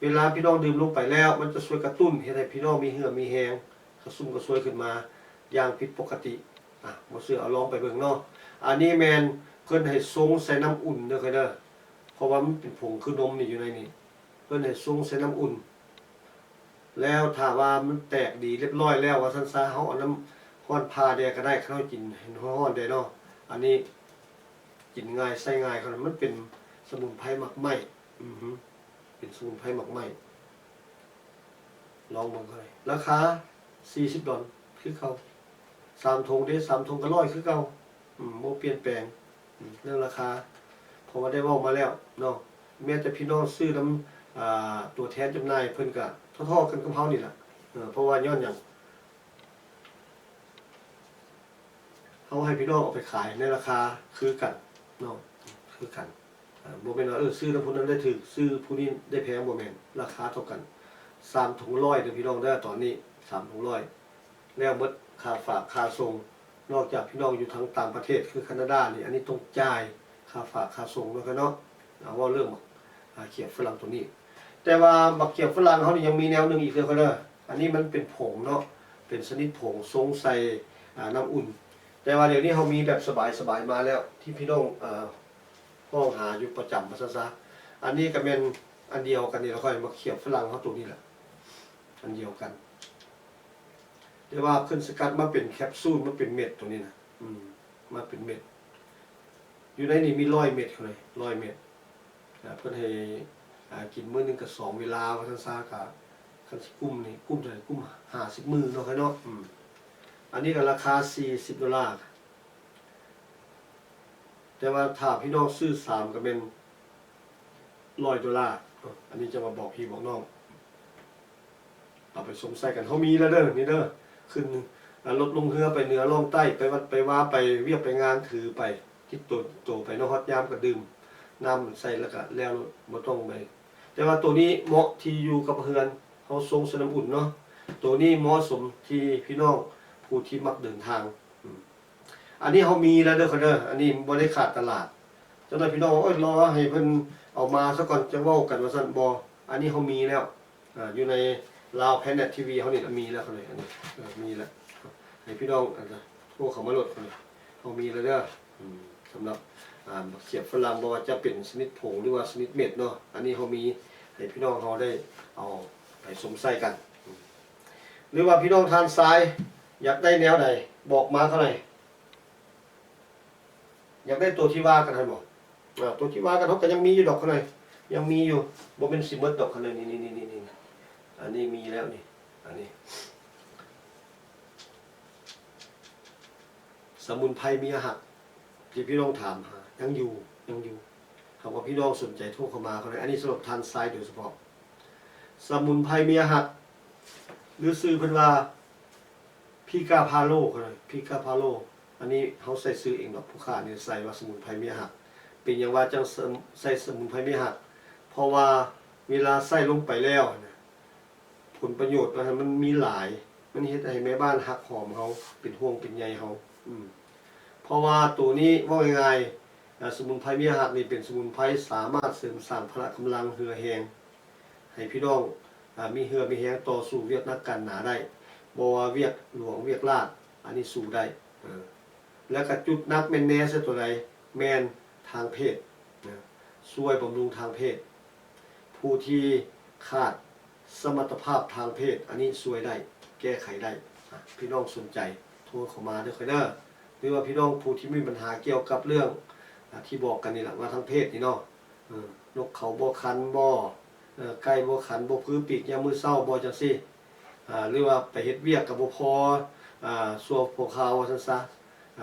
เวลาพี่น้องดื่มลงไปแล้วมันจะช่วยกระตุ้นเฮ็ดให้พี่น้องมีเหือมีแฮงกระซุ่มกระซวยขึ้นมาอย่างผิดปกติบ่เชื่อเอาลองไปเบิ่งเนาะอันนี้แม่นเพิ่นให้ทรงใส่น้ำอุ่นเด้อค่ะเด้อเพราะว่ามันเป็นผงคือนมนี่อยู่ในนี้เพิ่นให้ทรงใส่น้ำอุ่นแล้วถ้าว่ามันแตกดีเรียบร้อยแล้วว่าซั่นซะเฮาเอาน้ำร้อนพาแดกก็ได้ข้าวกินให้ร้อนได้เนาะอันนี้กินง่ายใส่ง่ายครับมันเป็นสมุนไพรหมักไหม้เป็นสมุนไพรหมักไหม้ลองเบิ่งกันเลยราคา$40คือเก่า3ถุงเด้3ถุงก็100คือเก่าบ่เปลี่ยนแปลงเรื่องราคาเพราะว่าได้เว้ามาแล้วเนาะแม้แต่พี่น้องซื้อนำตัวแทนจำหน่ายเพิ่นก็เท่าๆกันกับเฮานี่ล่ะเพราะว่าย้อนหยังเฮาให้พี่น้องเอาไปขายในราคาคือกันเนาะคือกันบ่แม่นว่าซื้อนำผู้นั้นได้ถูกซื้อผู้นี้ได้แพงบ่แม่นราคาเท่ากัน3ถุง100เด้อพี่น้องเด้อตอนนี้3ถุง100แล้วหมดค่าฝากค่าส่งนอกจากพี่น้องอยู่ทางต่างประเทศคือแคนาดานี่อันนี้ต้องจ่ายค่าฝากค่าส่งแล้วกันเนาะว่าเรื่องเขียบฝรั่งตัวนี้แต่ว่าบักเขียบฝรั่งเขานี่ยังมีแนวนึงอีกเด้อก็เด้ออันนี้มันเป็นผงเนาะเป็นชนิดผงทรงใส่น้ำอุ่นแต่ว่าเดี๋ยวนี้เขามีแบบสบายๆมาแล้วที่พี่น้องห้องหาอยู่ประจำมาซะอันนี้ก็เป็นอันเดียวกันนี่เราค่อยมาเขียบฝรั่งเขาตัวนี้แหละอันเดียวกันแต่ว่าเพิ่นสกัดมาเป็นแคปซูลมาเป็นเม็ดตัวนี้นะมาเป็นเม็ดอยู่ในนี้มี100 เม็ดเลย100 เม็ดเพิ่นให้กินมื้อนึงก็2 เวลาว่าซั่นซะก็คันสิกุ้มนี่กุ้มเท่าไหร่กุ้ม50 มื้อเนาะครับเนาะอันนี้ก็ราคา$40แต่ว่าถ้าพี่น้องซื้อ3ก็เป็น$100อันนี้จะมาบอกพี่บอกน้องเอาไปสมใส่กันเฮามีแล้วเด้อนี่เด้อขึ้นรถลงเรือไปเหนือล่องใต้ไปวัดไปว่าไปเวียกไปงานถือไปคิดตัวไปเนาะฮอดยามก็ดื่มน้ำใส่แล้วก็แล้วบ่ต้องไปแต่ว่าตัวนี้เหมาะที่อยู่กับเฮือนเฮาทรงสน้ำอุ่นเนาะตัวนี้เหมาะสมที่พี่น้องผู้ที่มักเดินทางอันนี้เฮามีแล้วเด้อค่ะเด้ออันนี้บ่ได้ขาดตลาดจังได๋พี่น้องรอให้เพิ่นเอามาซะก่อนจะเว้ากันว่าซั่นบ่อันนี้เฮามีแล้วอยู่ในลาวแพนเน็ตทีวีเขานี่มีแล้วเขาเลยอันนี้มีแล้วให้พี่น้องโทรเข้ามาโหลดเขาเลยเขามีแล้วเด้อสำหรับเขียบฝรั่งบอกว่าจะเป็นชนิดผงหรือว่าชนิดเม็ดเนาะอันนี้เขามีให้พี่น้องเขาได้เอาไปสมใส่กันหรือว่าพี่น้องทานทรายอยากได้แนวไหนบอกมาเท่าไหร่อยากได้ตัวที่ว่ากันให้บอกตัวที่ว่ากันเขาก็ยังมีอยู่ดอกเขาเลยยังมีอยู่บ่เป็นสิเบิดดอกเขาเลยนี่ อันนี้มีแล้วนี่อันนี้สมุนไพรเมียหักที่พี่น้องถามหายังอยู่หากว่าพี่น้องสนใจโทรเข้ามาเขาเลยอันนี้สำหรับทานทรายโดยเฉพาะสมุนไพรเมียหักหรือซื้อเพิ่นว่าพี่กาพาโลเขาเลยพี่กาพาโลอันนี้เขาใส่ซื้อเองดอกผู้ค้านี่ใส่ว่าสมุนไพรเมียหักเป็นอย่างว่าจังใส่สมุนไพรเมียหักเพราะว่าเวลาใส่ลงไปแล้วนะผลประโยชน์มันมีหลายมันเฮ็ดให้แม่บ้านหักหอมเขาเป็นห่วงเป็นใยเขาเพราะว่าตัวนี้ว่าง่ายๆสมุนไพรเมียหักนี่เป็นสมุนไพรสามารถเสริมสร้างพละกำลังเหือแหงให้พี่น้องมีเหือมีแหงต่อสู้เวียกนักการหนาได้บ่ว่าเวียกหลวงเวียกลาดอันนี้สู้ได้แล้วก็จุดนักแม่นแน่ซะตัวใดแม่นทางเพศช่วยบำรุงทางเพศผู้ที่ขาดสมรรถภาพทางเพศอันนี้ช่วยได้แก้ไขได้พี่น้องสนใจโทรเข้ามาเด้อค่อยเด้อหรือว่าพี่น้องผู้ที่มีปัญหาเกี่ยวกับเรื่องที่บอกกันนี่แหละว่าทางเพศนี่เนาะนกเขาบ่คันบ่ไก่บ่ขันบ่พื้ปีกยามมื้อเช้าบ่จังซี่หรือว่าไปเฮ็ดเวียกกับบ่พอสัวพวกเขาว่าซั่นซะ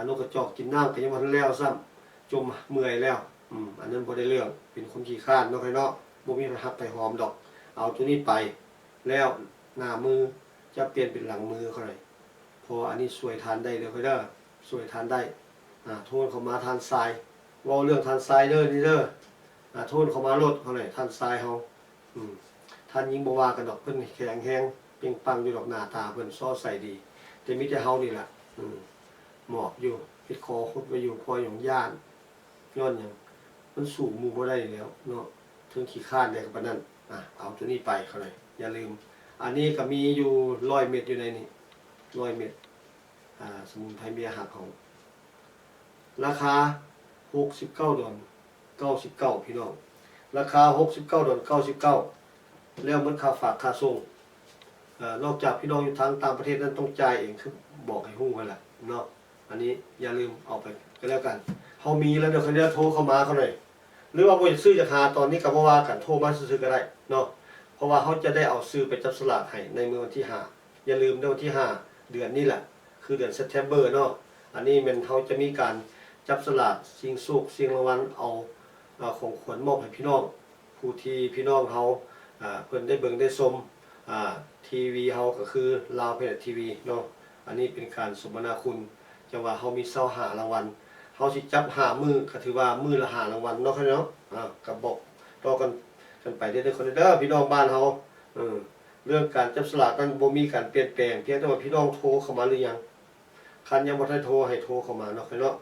นกกระจอกกินน้ำก็ยังบ่ทันแล้วซ้ำจมเมื่อยแล้วอันนั้นบ่ได้เรื่องเป็นคนขี้คร้านเนาะค่อยเนาะบ่มีหักไปหอมดอกเอาตัวนี้ไปแล้วหน้ามือจะเปลี่ยนเป็นหลังมือเขาเลยเพราะอันนี้สวยทานได้เด้อค่อยเด้อสวยทานได้โทษเขามาทานทรายเว้าเรื่องทานทรายเด้อนี่เด้อโทษเขามาลดเขาหน่อยทานทรายเฮาท่านยิงบ่ว่ากันดอกเพิ่นแข็งแรงเปล่งปลั่งอยู่ดอกหน้าตาเพิ่นซ้อใส่ดีแต่มีแต่เฮานี่ล่ะหมอบอยู่เฮ็ดคอคุดไว้อยู่พออย่างย่านย้อนหยังมันสูงหมู่บ่ได้แล้วเนาะถึงขี้คร้านได้ก็ปานนั้นเอาตัวนี้ไปเขาเลยอย่าลืมอันนี้ก็มีอยู่100 เม็ดอยู่ในนี้100 เม็ดสมุนไพรเมียหักของราคา$69.99พี่น้องราคา$69.99แล้วมันค่าฝากค่าส่งนอกจากพี่น้องอยู่ทางต่างประเทศนั้นต้องจ่ายเองคือบอกให้ฮู้กันแหละเนาะอันนี้อย่าลืมเอาไปก็แล้วกันเฮามีแล้วเดี๋ยวเขาจะโทรเข้ามาเขาหน่อยหรือว่าบ่อยากซื้อจากหาตอนนี้ก็บ่ว่ากันโทรมาซื้อๆก็ได้เนาะเพราะว่าเขาจะได้เอาซื้อไปจับสลากให้ในมื้อวันที่5อย่าลืมในวันที่5เดือนนี้แหละคือเดือน September เนาะอันนี้มันเขาจะมีการจับสลากชิงโชคชิงรางวัลเอาของขวัญมอบให้พี่น้องผู้ที่พี่น้องเขาเพิ่นได้เบิ่งได้ชมทีวีเฮาก็คือลาวเพจทีวีเนาะอันนี้เป็นการสมนาคุณจังว่าเฮามี25รางวัลเฮาสิจับ5มื้อก็ถือว่ามื้อละ5รางวัลเนาะครับเนาะก็บอกต่อกันไปเด้อคนเด้อพี่น้องบ้านเฮาเรื่องการจับสลากนั้นบ่มีการเปลี่ยนแปลงเพียงแต่ว่าพี่น้องโทรเข้ามาหรือยังคันยังบ่ทันโทรให้โทรเข้ามาเนาะครับเนาะ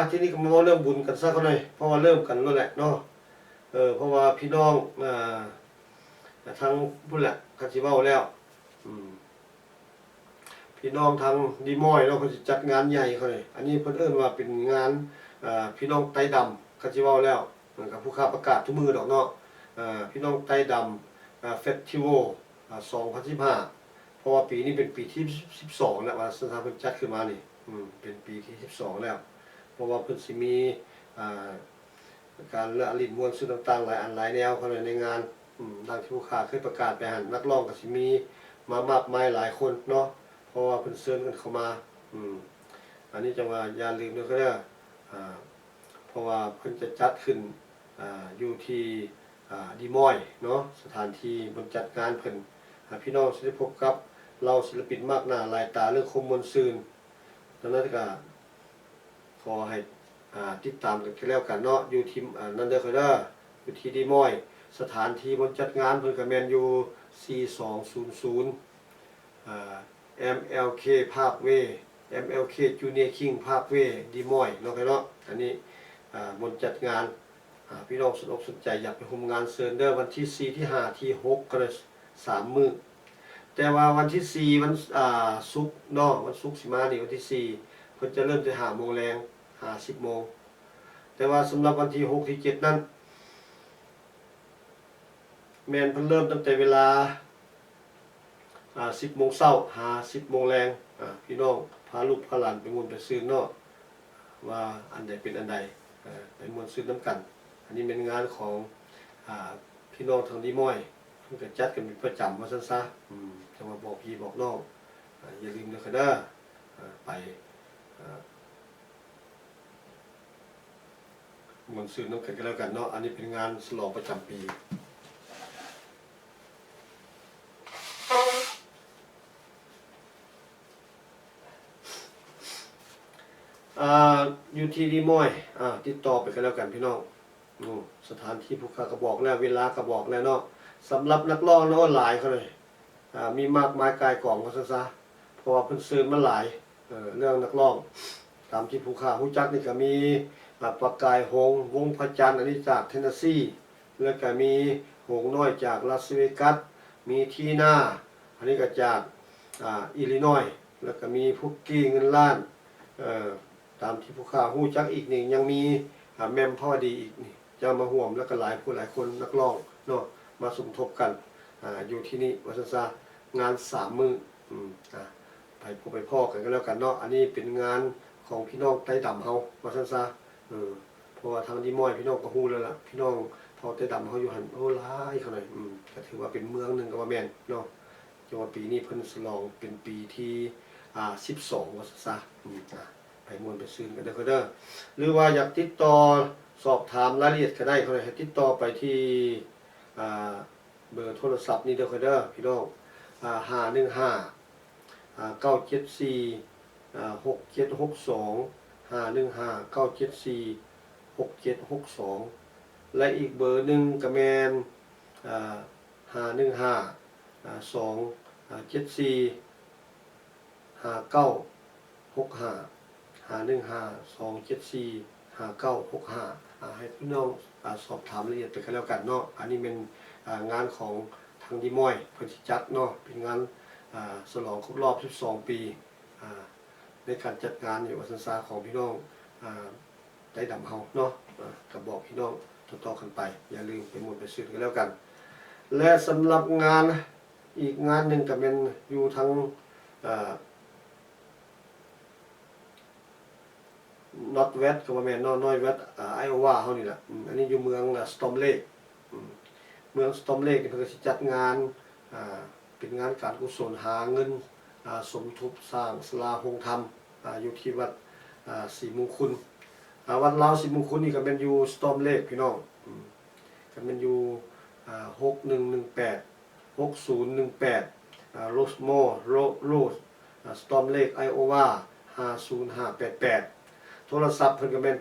ทีนี้ก็มาเรื่องบุญกันซะเขาหน่อยเพราะว่าเริ่มกันแล้วแหละเนาะเพราะว่าพี่น้องทั้งพุ่นแหละคันสิเว้าแล้วพี่น้องทางดีมอยเนาะเพิ่นสิจัดงานใหญ่เขาเลยอันนี้เพิ่นเอิ้นว่าเป็นงานพี่น้องไต้ดำคันสิเว้าแล้วเหมือนกับผู้ค้าประกาศทุกมือดอกเนาะพี่น้องไต้ดำเฟสติวัล2015เพราะว่าปีนี้เป็นปีที่12แล้วว่าสถานเพิ่นจัดขึ้นมานี่เป็นปีที่12แล้วเพราะว่าเพิ่นสิมีการละลิ้นม่วนซื่อต่างๆหลายอันหลายแนวเข้าในงานดังที่ผู้ค้าเคยประกาศไปหั่นนักร้องก็สิมีมามากมายหลายคนเนาะเพราะว่าเพิ่นเชิญกันเข้ามาอันนี้จังว่าอย่าลืมด้วยก็ได้เพราะว่าเพิ่นจะจัดขึ้นอยู่ที่ดีมอยเนาะสถานที่บนจัดงานเพิ่นพี่น้องสิได้พบกับเราศิลปินมากหน้าหลายตาเรื่องคมมวลซืนดังนั้นก็ขอให้ติดตามกันแล้วกันเนาะอยู่ทีมนั่นเด้อค่อยเด้ออยู่ที่ดีมอยสถานที่บนจัดงานเพิ่นก็แม่นอยู่4200MLK Parkway MLK Junior King Parkway ดีมอยเนาะค่อยเนาะอันนี้บนจัดงานพี่น้องสนใจอยากไปชมงานเซิร์นเดอร์วันที่4ที่5ที่6ก็เลย3มื้อแต่ว่าวันที่4วันศุกร์เนาะวันศุกร์สิมานี่วันที่4เพิ่นจะเริ่มแต่5 โมงแลง10 โมงแต่ว่าสำหรับวันที่6ที่7นั้นแม่นเพิ่นเริ่มตั้งแต่เวลา10 โมงเช้า10 โมงแลงพี่น้องพาลูกพาหลานไปม่วนไปซื้อเนาะว่าอันใดเป็นอันใดไปม่วนซื้อน้ำกันอันนี้เป็นงานของพี่น้องทางดีมอย มันก็จัดกันเป็นประจำว่าซั่นซะจะมาบอกพี่บอกน้องอย่าลืมนะครับเด้อไปมวนซื่นน้ำกันกันแล้วกันเนาะอันนี้เป็นงานฉลองประจำปีอยู่ที่ดีมอยติดต่อไปกันแล้วกันพี่น้องสถานที่ผู้ค้ากระบอกแล้วเวลากระบอกแล้วเนาะสำหรับนักร้องแล้วหลายเขาเลยมีมากมายกายกล่องเขาซะเพราะว่าเพิ่นซื้อมาหลายเรื่องนักร้องตามที่ผู้ค้าฮู้จักนี่ก็มีประกายหงส์วงพระจันทร์อันนี้จากเทนเนสซีแล้วก็มีหงส์น้อยจากลาสเวกัสมีทีน่าอันนี้ก็จากอิลลินอยส์แล้วก็มีพุกกี้เงินล้านตามที่ผู้ค้าฮู้จักอีกนี่ยังมีแมมพ่อดีอีกนี่จะมาห่วมแล้วก็หลายผู้หลายคนนักร้องเนาะมาสมทบกันอยู่ที่นี่วัดซางาน3 มื้อไปพบไปพ่อกันก็แล้วกันเนาะอันนี้เป็นงานของพี่น้องไต้ดำเฮาวัดซาเพราะว่าทางดีมอยพี่น้องก็ฮู้แล้วล่ะพี่น้องพอไต้ดำเฮาอยู่หันโอ้หลายเขาหน่อยก็ถือว่าเป็นเมืองนึงก็ว่าแม่นเนาะจังว่าปีนี้เพิ่นฉลองเป็นปีที่12วัดซาไปมวนไปซื้อกันเด้อเด้อหรือว่าอยากติดต่อสอบถามรายละเอียดก็ได้เขาให้ติดต่อไปที่เบอร์โทรศัพท์นี่เด้อเด้อพี่น้อง515 974 6762 515 974 6762และอีกเบอร์หนึ่งก็แม่น515 274 5965 515 274 5965ให้พี่น้องสอบถามรายละเอียดไปกันแล้วกันเนาะอันนี้เป็นงานของทางดีมอยเพิ่นสิจัดเนาะเป็นงานฉลองครบรอบ12 ปีในการจัดงานอยู่วัดสันซาของพี่น้องได้ดำเฮาเนาะก็บอกพี่น้องต่อๆกันไปอย่าลืมไปหมดไปซื้อกันแล้วกันและสำหรับงานอีกงานหนึ่งก็เป็นอยู่ทางนอร์ทเวสต์ก็ว่าแม่นน้อยเวสต์ไอโอวาเฮานี่แหละอันนี้อยู่เมืองสตอมเลกเมืองสตอมเลกเพิ่นก็สิจัดงานเป็นงานการกุศลหาเงินสมทบสร้างศาลาโฮงธรรมอยู่ที่วัดศรีมงคลวัดลาวศรีมงคลนี่ก็เป็นอยู่สตอมเลกพี่น้องก็เป็นอยู่6118 6018โรสมอร์โรสสตอมเลกไอโอวา50588โทรศัพท์เพิ่นก็แม่น712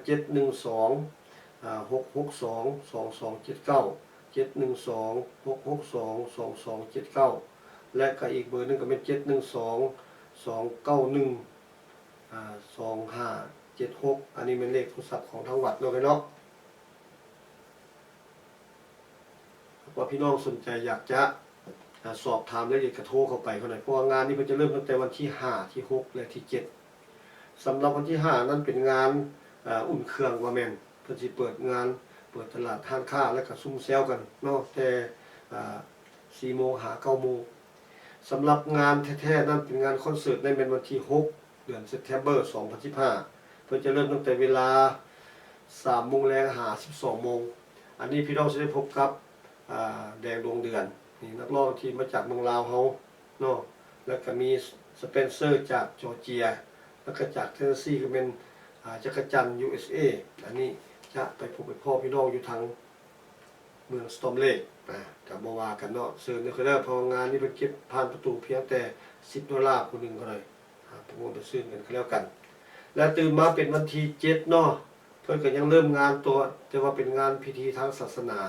662 2279 712 662 2279และก็อีกเบอร์นึงก็เป็น712 291 2576อันนี้เป็นเลขโทรศัพท์ของทางวัดเนาะว่าพี่น้องสนใจอยากจะสอบถามรายละเอียดกระโทรเข้าไปเขาหน่อยเพราะว่างานนี้มันจะเริ่มตั้งแต่วันที่5ที่6และที่7สำหรับวันที่5นั้นเป็นงานอุ่นเครื่องว่าแม่นเพิ่นสิเปิดงานเปิดตลาดทานค้าและก็ซุ่มแซวกันเนาะแต่4 โมงหา 9 โมงสำหรับงานแท้ๆนั้นเป็นงานคอนเสิร์ตในวันที่6 เดือนเซปเทมเบอร์ 2015เพิ่นจะเริ่มตั้งแต่เวลา 3 โมงแลงหา 12 โมงอันนี้พี่น้องจะได้พบกับแดงดวงเดือนนี่นักร้องที่มาจากเมืองลาวเฮาเนาะแล้วก็มีสเปนเซอร์จากจอร์เจียแล้วก็จากเทนเนสซีก็เป็นจักรจันทร์ USA อันนี้จะไปพบกับพ่อพี่น้องอยู่ทางเมืองสตอมเลกกับบ่ว่ากันเนาะเชิญเด้อครับเพราะงานนี้เพิ่นเก็บผ่านประตูเพียงแต่$10ผู้นึงเท่านั้นไปโมไปซื้อกันแล้วกันแล้วตื่นมาเป็นวันที่7เนาะเพิ่นก็ยังเริ่มงานตัวแต่ว่าเป็นงานพิธีทางศาสนา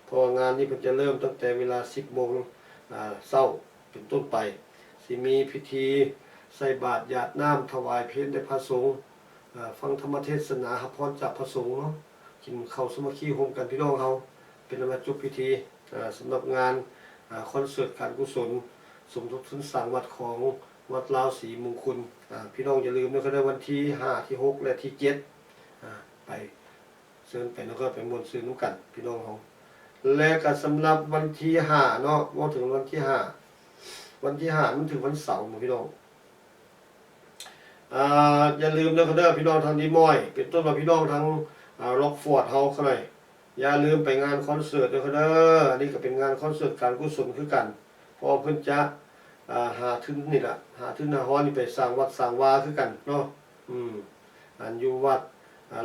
เพราะงานนี้เพิ่นจะเริ่มตั้งแต่เวลา 10 โมงเช้าเป็นต้นไปสิมีพิธีใส่บาตรหยาดน้ำถวายเพลแด่พระสงฆ์ฟังธรรมเทศนารับพรจากพระสงฆ์เนาะกินข้าวสามัคคีร่วมกันพี่น้องเฮาเป็นวันจบพิธีสำหรับงานคอนเสิร์ตการกุศลสมทบทุนสร้างวัดของวัดลาวศรีมงคลพี่น้องอย่าลืมนะครับในวันที่5ที่6และที่7ไปเชิญไปแล้วก็ไปมวลซื้อนุกันพี่น้องเฮาและก็สำหรับวันที่5เนาะว่าถึงวันที่5วันที่5มันถึงวันเสาร์พี่น้องอย่าลืมนะครับพี่น้องทางดีมอยเป็นต้นมาพี่น้องทางร็อกฟอร์ดเฮาเข้าไป อย่าลืมไปงานคอนเสิร์ตด้วยเด้ออันนี้ก็เป็นงานคอนเสิร์ตการกุศลคือกันเพราะเพิ่นจะหาทุนนี่ล่ะหาทุนหาฮ้อนนี่ไปสร้างวัดสร้างวาคือกันเนาะอันอยู่วัด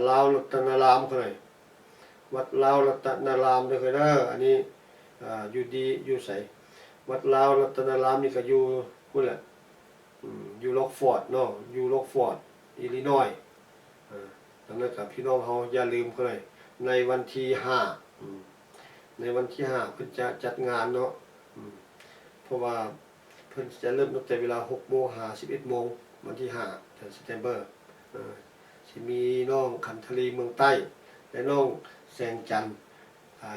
ลาวรัตนารามเขาเลยวัดลาวรัตนารามด้วยเด้ออันนี้อยู่ดีอยู่ไสวัดลาวรัตนารามนี่ก็อยู่พุ่นแหละอยู่ล็อกฟอร์ดเนาะอยู่ล็อกฟอร์ดอิลลินอยส์ดังนั้นกับพี่น้องเฮาอย่าลืมเขาเลยในวันที่5ในวันที่5เพิ่นจะจัดงานเนาะเพราะว่าเพิ่นจะเริ่มตั้งแต่เวลา 6:00 น 11:00 นวันที่5เดือนสิงหาคมสิมีน้องขันทลีเมืองใต้และน้องแสงจันทร์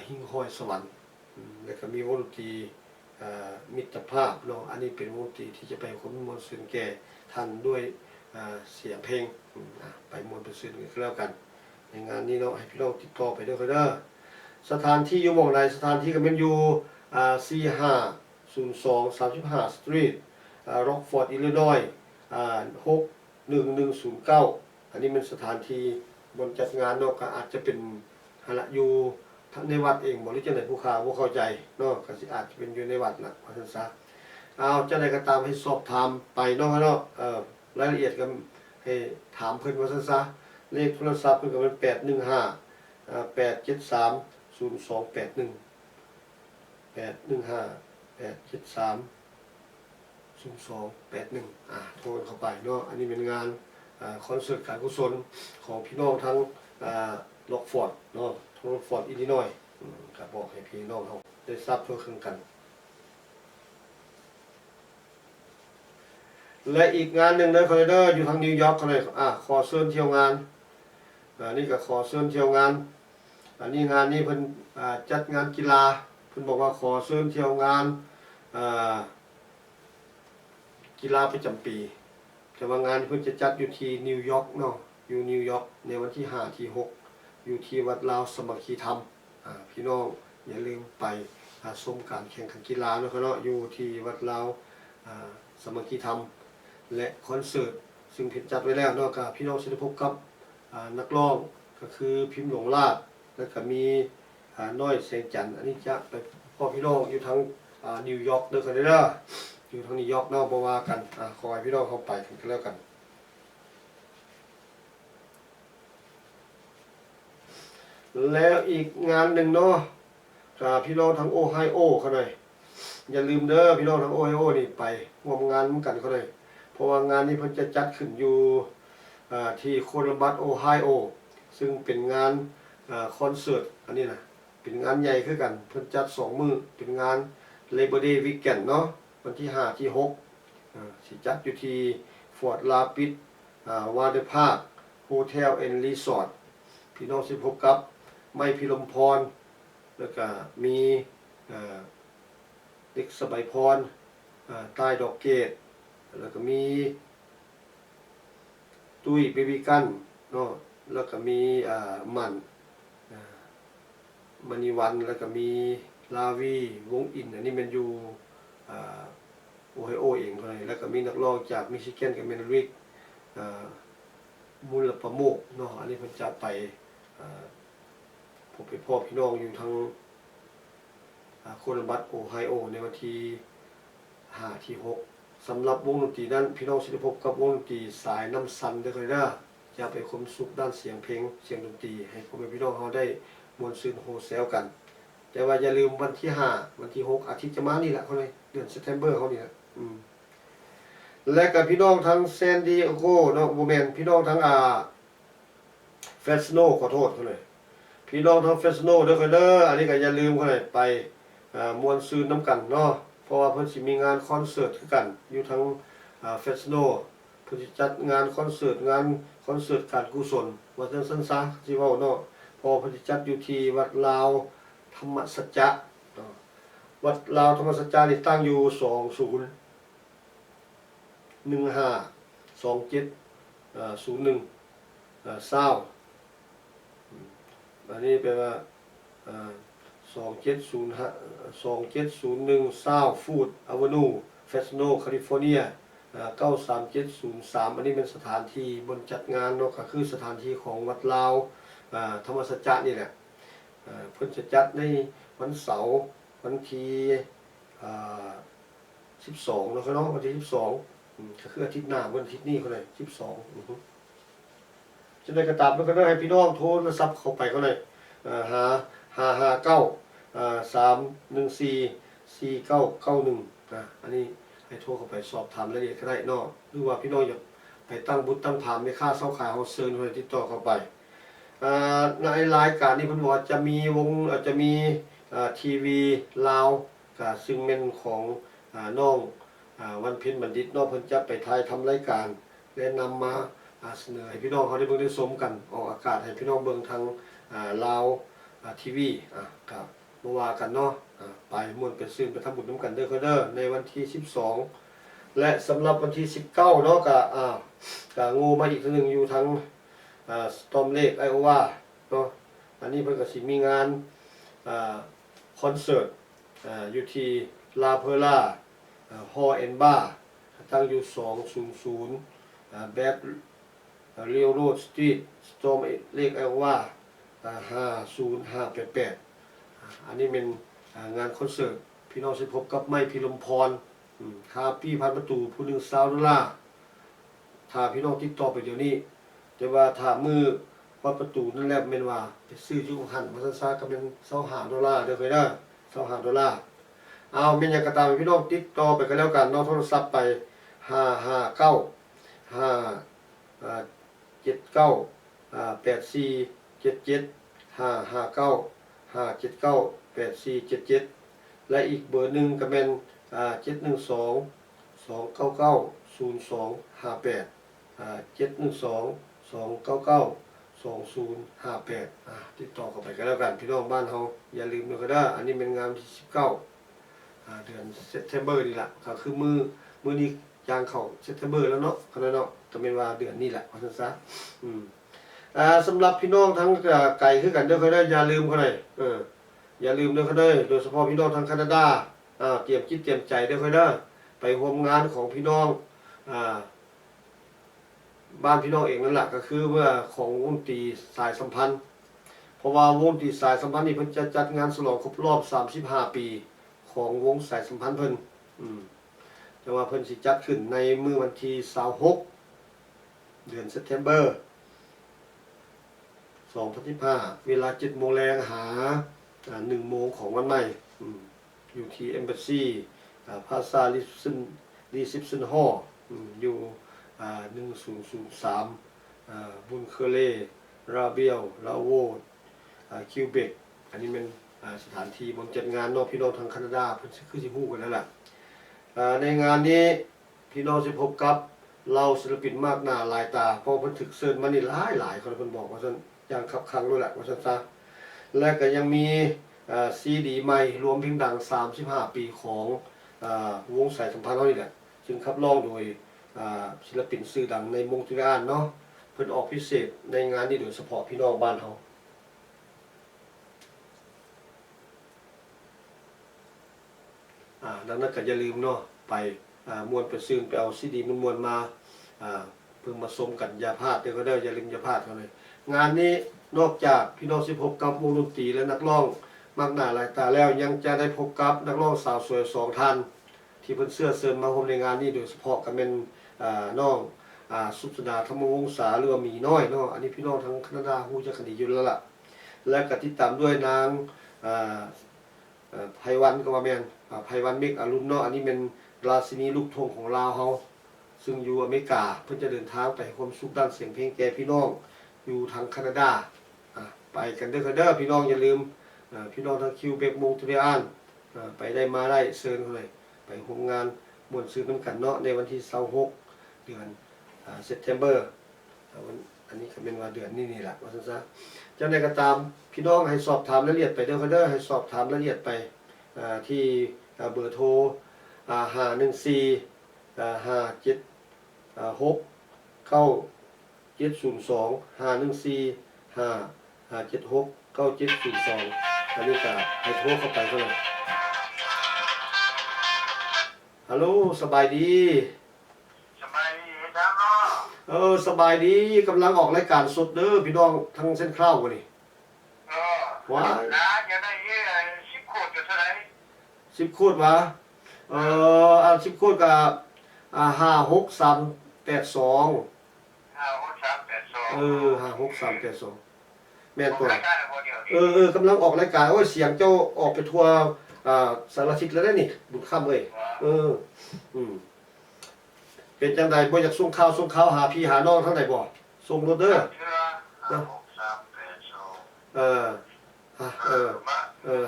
หิ่งห้อยสวรรค์แล้วก็มีวงดนตรีมิตรภาพเนาะอันนี้เป็นวงดนตรีที่จะไปคนมวลซื่นแก่ท่านด้วยเสียงเพลงไปมวลเป็นซื่นกันแล้วกันในงานนี้เนาะให้พี่น้องติดต่อไปด้วยเด้อสถานที่อยู่หม่องใดสถานที่ก็เป็นอยู่4502 35 สตรีทร็อกฟอร์ดอิลลินอยส์61109อันนี้เป็นสถานที่บนจัดงานเนาะก็อาจจะเป็นอยู่ทั้งในวัดเองบ่หรือจังได๋ผู้ข่าวบ่เข้าใจเนาะก็สิอาจจะเป็นอยู่ในวัดน่ะว่าซั่นซะเอาจังได๋ก็ตามให้สอบถามไปเนาะรายละเอียดก็ให้ถามเพิ่นว่าซั่นซะเลขโทรศัพท์เพิ่นก็เป็น815 873 0281 815 873 0281โทรเข้าไปเนาะอันนี้เป็นงานคอนเสิร์ตการกุศลของพี่น้องทั้งล็อกฟอร์ดเนาะทั้งล็อกฟอร์ดอิลลินอยส์ก็บอกให้พี่น้องเฮาได้ทราบทั่วถึงกันและอีกงานหนึ่งนะคอนเดอร์อยู่ทางนิวยอร์กเขาเลยขอเชิญเที่ยวงานนี่ก็ขอเชิญเที่ยวงานอันนี้งานนี้เพิ่นจัดงานกีฬาเพิ่นบอกว่าขอเชิญเที่ยวงานกีฬาประจำปีแต่ว่างานเพิ่นจะจัดอยู่ที่นิวยอร์กเนาะอยู่นิวยอร์กในวันที่5ที่6อยู่ที่วัดลาวสมัคคีธรรมพี่น้องอย่าลืมไปชมการแข่งขันกีฬาเนาะอยู่ที่วัดลาวสมัคคีธรรมและคอนเสิร์ตซึ่งเพิ่นจัดไว้แล้วเนาะก็พี่น้องสิได้พบกับนักร้องก็คือพิมพ์หลวงลาภแล้วก็มีน้อยแสงจันทร์อันนี้จะไปพ่อพี่น้องอยู่ทางนิวยอร์กเด้อเด้ออยู่ทางนิวยอร์กเนาะบ่ว่ากันขอให้พี่น้องเข้าไปกันแล้วกันแล้วอีกงานหนึ่งเนาะพี่น้องทางโอไฮโอเขาหน่อยอย่าลืมเด้อพี่น้องทางโอไฮโอนี่ไปร่วมงานเหมือนกันเขาหน่อยเพราะว่างานนี้เพิ่นจะจัดขึ้นอยู่ที่โคลัมบัสโอไฮโอซึ่งเป็นงานคอนเสิร์ตอันนี้นะเป็นงานใหญ่คือกันเพิ่นจัด2 มื้อเป็นงาน Labor Day Weekend เนาะวันที่5ที่6สิจัดอยู่ที่ Fort Lapid Water Park Hotel and Resort พี่น้องสิพบกับไม้พิรมพรแล้วก็มีเด็กสบายพรใต้ดอกเกตแล้วก็มีตุ้ยเบบี้กันเนาะแล้วก็มีหมั่นมณีวันแล้วก็มีลาวีวงอินอันนี้มันอยู่โอไฮโอเองเท่านั้นแล้วก็มีนักร้องจากมิชิแกนกับเมนริกมูลประโมกเนาะอันนี้เพิ่นจะไปผมไปพ่อพี่น้องอยู่ทางโคลัมบัสโอไฮโอในวันที่5ที่6สำหรับวงดนตรีนั้นพี่น้องสิได้พบกับวงดนตรีสายน้ำซันเด้อเด้อจะไปความสุขด้านเสียงเพลงเสียงดนตรีให้พ่อแม่พี่น้องเฮาได้มวลซื่นโฮแซลกันแต่ว่าอย่าลืมวันที่5วันที่6อาทิตย์จะมานี่แหละเขาเลยเดือนสิงหาคมเขานี่แหละและกับพี่น้องทั้งแซนดิเอโกเนาะบ่แม่นพี่น้องทั้งเฟสโนขอโทษเขาเลยพี่น้องทั้งเฟสโนเด้อเด้ออันนี้ก็อย่าลืมเขาเลยไปมวลซื่นน้ำกันเนาะเพราะว่าเพิ่นสิมีงานคอนเสิร์ตคือกันอยู่ทั้งเฟสโนเพิ่นสิจัดงานคอนเสิร์ตการกุศลว่าจังซั่นซะสิเว้าเนาะพอเพิ่นสิจัดอยู่ที่วัดลาวธรรมสัจจะวัดลาวธรรมสัจจะนี่ตั้งอยู่20152701อันนี้แปลว่า2701ฟูดอเวนูเฟสโนแคลิฟอร์เนีย93703อันนี้เป็นสถานที่บนจัดงานเนาะก็คือสถานที่ของวัดลาวธรรมสัจจะนี่แหละ เพิ่นจะจัดในวันเสาร์วันที่12แล้วก็เนาะวันที่12ก็คืออาทิตย์หน้าวันอาทิตย์นี้ก็เลย12จะได้กระตามแล้วก็ได้ให้พี่น้องโทรศัพท์เข้าไปก็เลยหา3144991อันนี้ให้โทรเข้าไปสอบถามรายละเอียดก็ได้เนาะหรือว่าพี่น้องอยากไปตั้งบุตรตั้งผามในค่าเช่าขายเฮาเซิร์นเพิ่นติดต่อเข้าไปในรายการนี้เพิ่นบอกว่าจะมีวงจะมีทีวีลาวก็ซึ่งเป็นของน้องวันเพ็ญบัณฑิตน้องเพิ่นจะไปถ่ายทำรายการและนำมาเสนอให้พี่น้องเขาได้เบิ่งได้ชมกันออกอากาศให้พี่น้องเบิ่งทางลาวทีวีครับบ่ว่ากันเนาะไปม่วนไปซื้อไปทำบุญนำกันเด้อในวันที่12และสำหรับวันที่19เนาะก็งูมาอีกทีนึงอยู่ทางสตอมเลกไอโอวาเนาะอันนี้เพิ่นก็สิมีงานคอนเสิร์ตอยู่ที่ลาเพล่าฮอแอนบาร์ตั้งอยู่200แบดเรียวโรดสตรีทสตอมเลกไอโอวา50588อันนี้เป็นงานคอนเสิร์ตพี่น้องสิพบกับไม้พิรมพรคาปี้พันประตูผู้หนึ่ง$20ถ้าพี่น้องติดต่อไปเดี๋ยวนี้แต่ว่าถ้ามือวัดประตูนั่นแหละแม่นว่าไปซื้ออยู่หันมาซ่าๆก็เป็น$25เด้อเคยเด้อ$25เอาแม่นหยังก็ตามพี่น้องติดต่อไปก็แล้วกันเนาะโทรศัพท์ไป559-579-8477และอีกเบอร์หนึ่งก็เป็น712-299-0258 ติดต่อเข้าไปก็แล้วกันพี่น้องบ้านเฮาอย่าลืมด้วยก็ได้อันนี้เป็นงานที่19เดือนเซปเทมเบอร์นี่แหละก็คือมื้อนี้ยางเข้าเซปเทมเบอร์แล้วเนาะก็เนาะก็เป็นว่าเดือนนี้แหละว่าซั่นซะสำหรับพี่น้องทั้งไกลคือกันเด้อก็ได้อย่าลืมเขาเลยอย่าลืมเด้อเขาเด้อโดยเฉพาะพี่น้องทางแคนาดาเตรียมจิตเตรียมใจเด้อเขาเด้อไปร่วมงานของพี่น้องบ้านพี่น้องเองนั่นแหละก็คือว่าของวงดนตรีสายสัมพันธ์เพราะว่าวงดนตรีสายสัมพันธ์นี่เพิ่นจะจัดงานฉลองครบรอบ35ปีของวงสายสัมพันธ์เพิ่นแต่ว่าเพิ่นสิจัดขึ้นในมื้อวันที่26เดือนเซปเทมเบอร์2015เวลา 7:00 นหา1:00 นของวันใหม่อยู่ที่ Embassy Plaza Reception Hall อยู่1003บุนเคอเล่ราเบียลลาโวคิวเบกอันนี้เป็นสถานที่บนจัดงานเนาะพี่น้องทางแคนาดาเพิ่นคือสิฮู้กันแล้วล่ะในงานนี้พี่น้องสิพบกับเราศิลปินมากหน้าหลายตาเพราะเพิ่นถึกเชิญมานี่หลายคนเพิ่นบอกว่าซั่นอย่างคับคั่งด้วยแหละว่าซั่นซะและก็ยังมีซีดีใหม่รวมเพลงดัง35ปีของวงสายสัมพันธ์เฮานี่แหละซึ่งขับร้องโดยศิลปินชื่อดังในมงตุลาเนาะเพิ่นออกพิเศษในงานนี้โดยเฉพาะพี่น้องบ้านเฮาดังนั้นก็อย่าลืมเนาะไปม่วนไปซื้อไปเอาซีดีม่วนๆมาเพิ่งมาชมกันอย่าพลาดเด้อก็ได้อย่าลืมอย่าพลาดเขาเลยงานนี้นอกจากพี่น้องสิพบกับวงดนตรีและนักร้องมากหน้าหลายตาแล้วยังจะได้พบกับนักร้องสาวสวย2ท่านที่เพิ่นเสื้อเชิญมาร่วมในงานนี้โดยเฉพาะก็เป็นน้องสุพนาธรรมวงศาหรือว่าหมีน้อยเนาะอันนี้พี่น้องทางแคนาดาฮู้จักกันดีอยู่แล้วล่ะและก็ติดตามด้วยนางไพวันก็ว่าแม่นไพวันเมฆอรุณเนาะอันนี้เป็นราชินีลูกทุ่งของลาวเฮาซึ่งอยู่อเมริกาเพิ่นจะเดินทางไปให้ความสุขด้านเสียงเพลงแก่พี่น้องอยู่ทางแคนาดาไปกันเด้อพี่น้องอย่าลืมพี่น้องทางคิวเบกมงตุเรียนไปได้มาได้เชิญเขาเลยไปร่วมงานม่วนซื่นนำกันเนาะในวันที่26เดือนเซปเทมเบอร์อันนี้ก็เป็นว่าเดือนนี้นี่แหละว่าซั่นซะจังได๋ก็ตามพี่น้องให้สอบถามรายละเอียดไปเด้อให้สอบถามรายละเอียดไปที่เบอร์โทร514-575-702-514-576-9702อันนี้ก็ให้โทรเข้าไปก็เลยฮัลโหลสบายดีครับเนาะสบายดีกำลังออกรายการสดเด้อพี่น้องทางเส้นคราวบ่นี่ ว้า นะจะได้10 ขวดจะเท่าไหร่10 ขวดวะ10 ขวดกับ56382 56382แม่นตัว รายการอะไรเดียวกำลังออกรายการโอ้ยเสียงเจ้าออกไปทั่วสารทิศแล้วได้นี่บุญค่ำเอ้ยอืมเป็นจังไดบ่อยากส่งข่าวหาพี่หาน้องทั้งใดบ่ส่งรถเด้อเออ56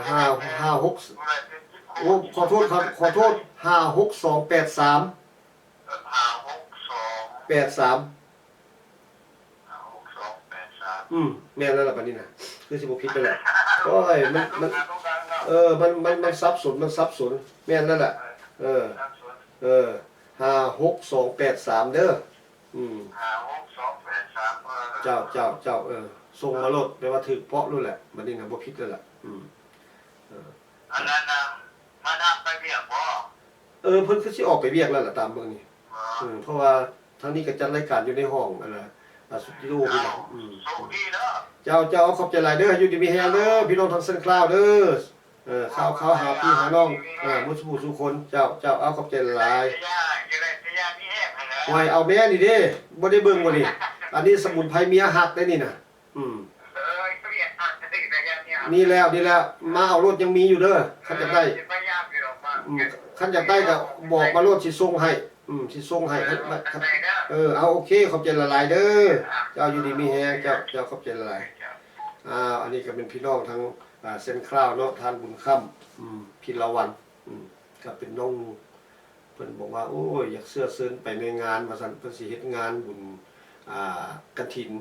โอ้ขอโทษครับขอโทษ56283 83แม่นแล้วล่ะบัดนี้น่ะคือสิบ่ผิดไปแหละโอ้ยมันสับสนแม่นแล้วล่ะ56283เด้อเจ้าส่งมาโลดแปลว่าถูกเพาะนู่นแหละบัดนี้น่ะบ่ผิดแล้วล่ะอันนั้นนะมานั่งไปเบียกบ่เพิ่นคือสิออกไปเวียกแล้วล่ะตามเบิ่งนี่เพราะว่าทางนี้ก็จัดรายการอยู่ในห้องนั่นล่ะสตูดิโอพี่น้องส่งดีเด้อเจ้าขอบใจหลายเด้ออยู่ดีมีแฮงเด้อพี่น้องทางเส้นคลาวเด้อข่าวหาพี่หาน้องมุสบูทุกคนเจ้าเอาขอบใจหลายไว้เอาแม่นี่เด้บ่ได้เบิ่งบ่นี่อันนี้สมุนไพรเมียหักได้นี่น่ะนี่แล้วมาเอารถยังมีอยู่เด้อคันอยากได้คันอยากได้ก็บอกมารถสิส่งให้สิส่งให้เอาโอเคขอบใจหลายๆเด้อเจ้าอยู่ดีมีแฮงเจ้าขอบใจหลายอันนี้ก็เป็นพี่น้องทั้งเส้นคราวเนาะทานบุญค่ำพิรวันก็เป็นน้องเพิ่นบอกว่าโอ้ยอยากเสื้อเซินไปในงานว่าซั่นเพิ่นสิเฮ็ดงานบุญกฐิน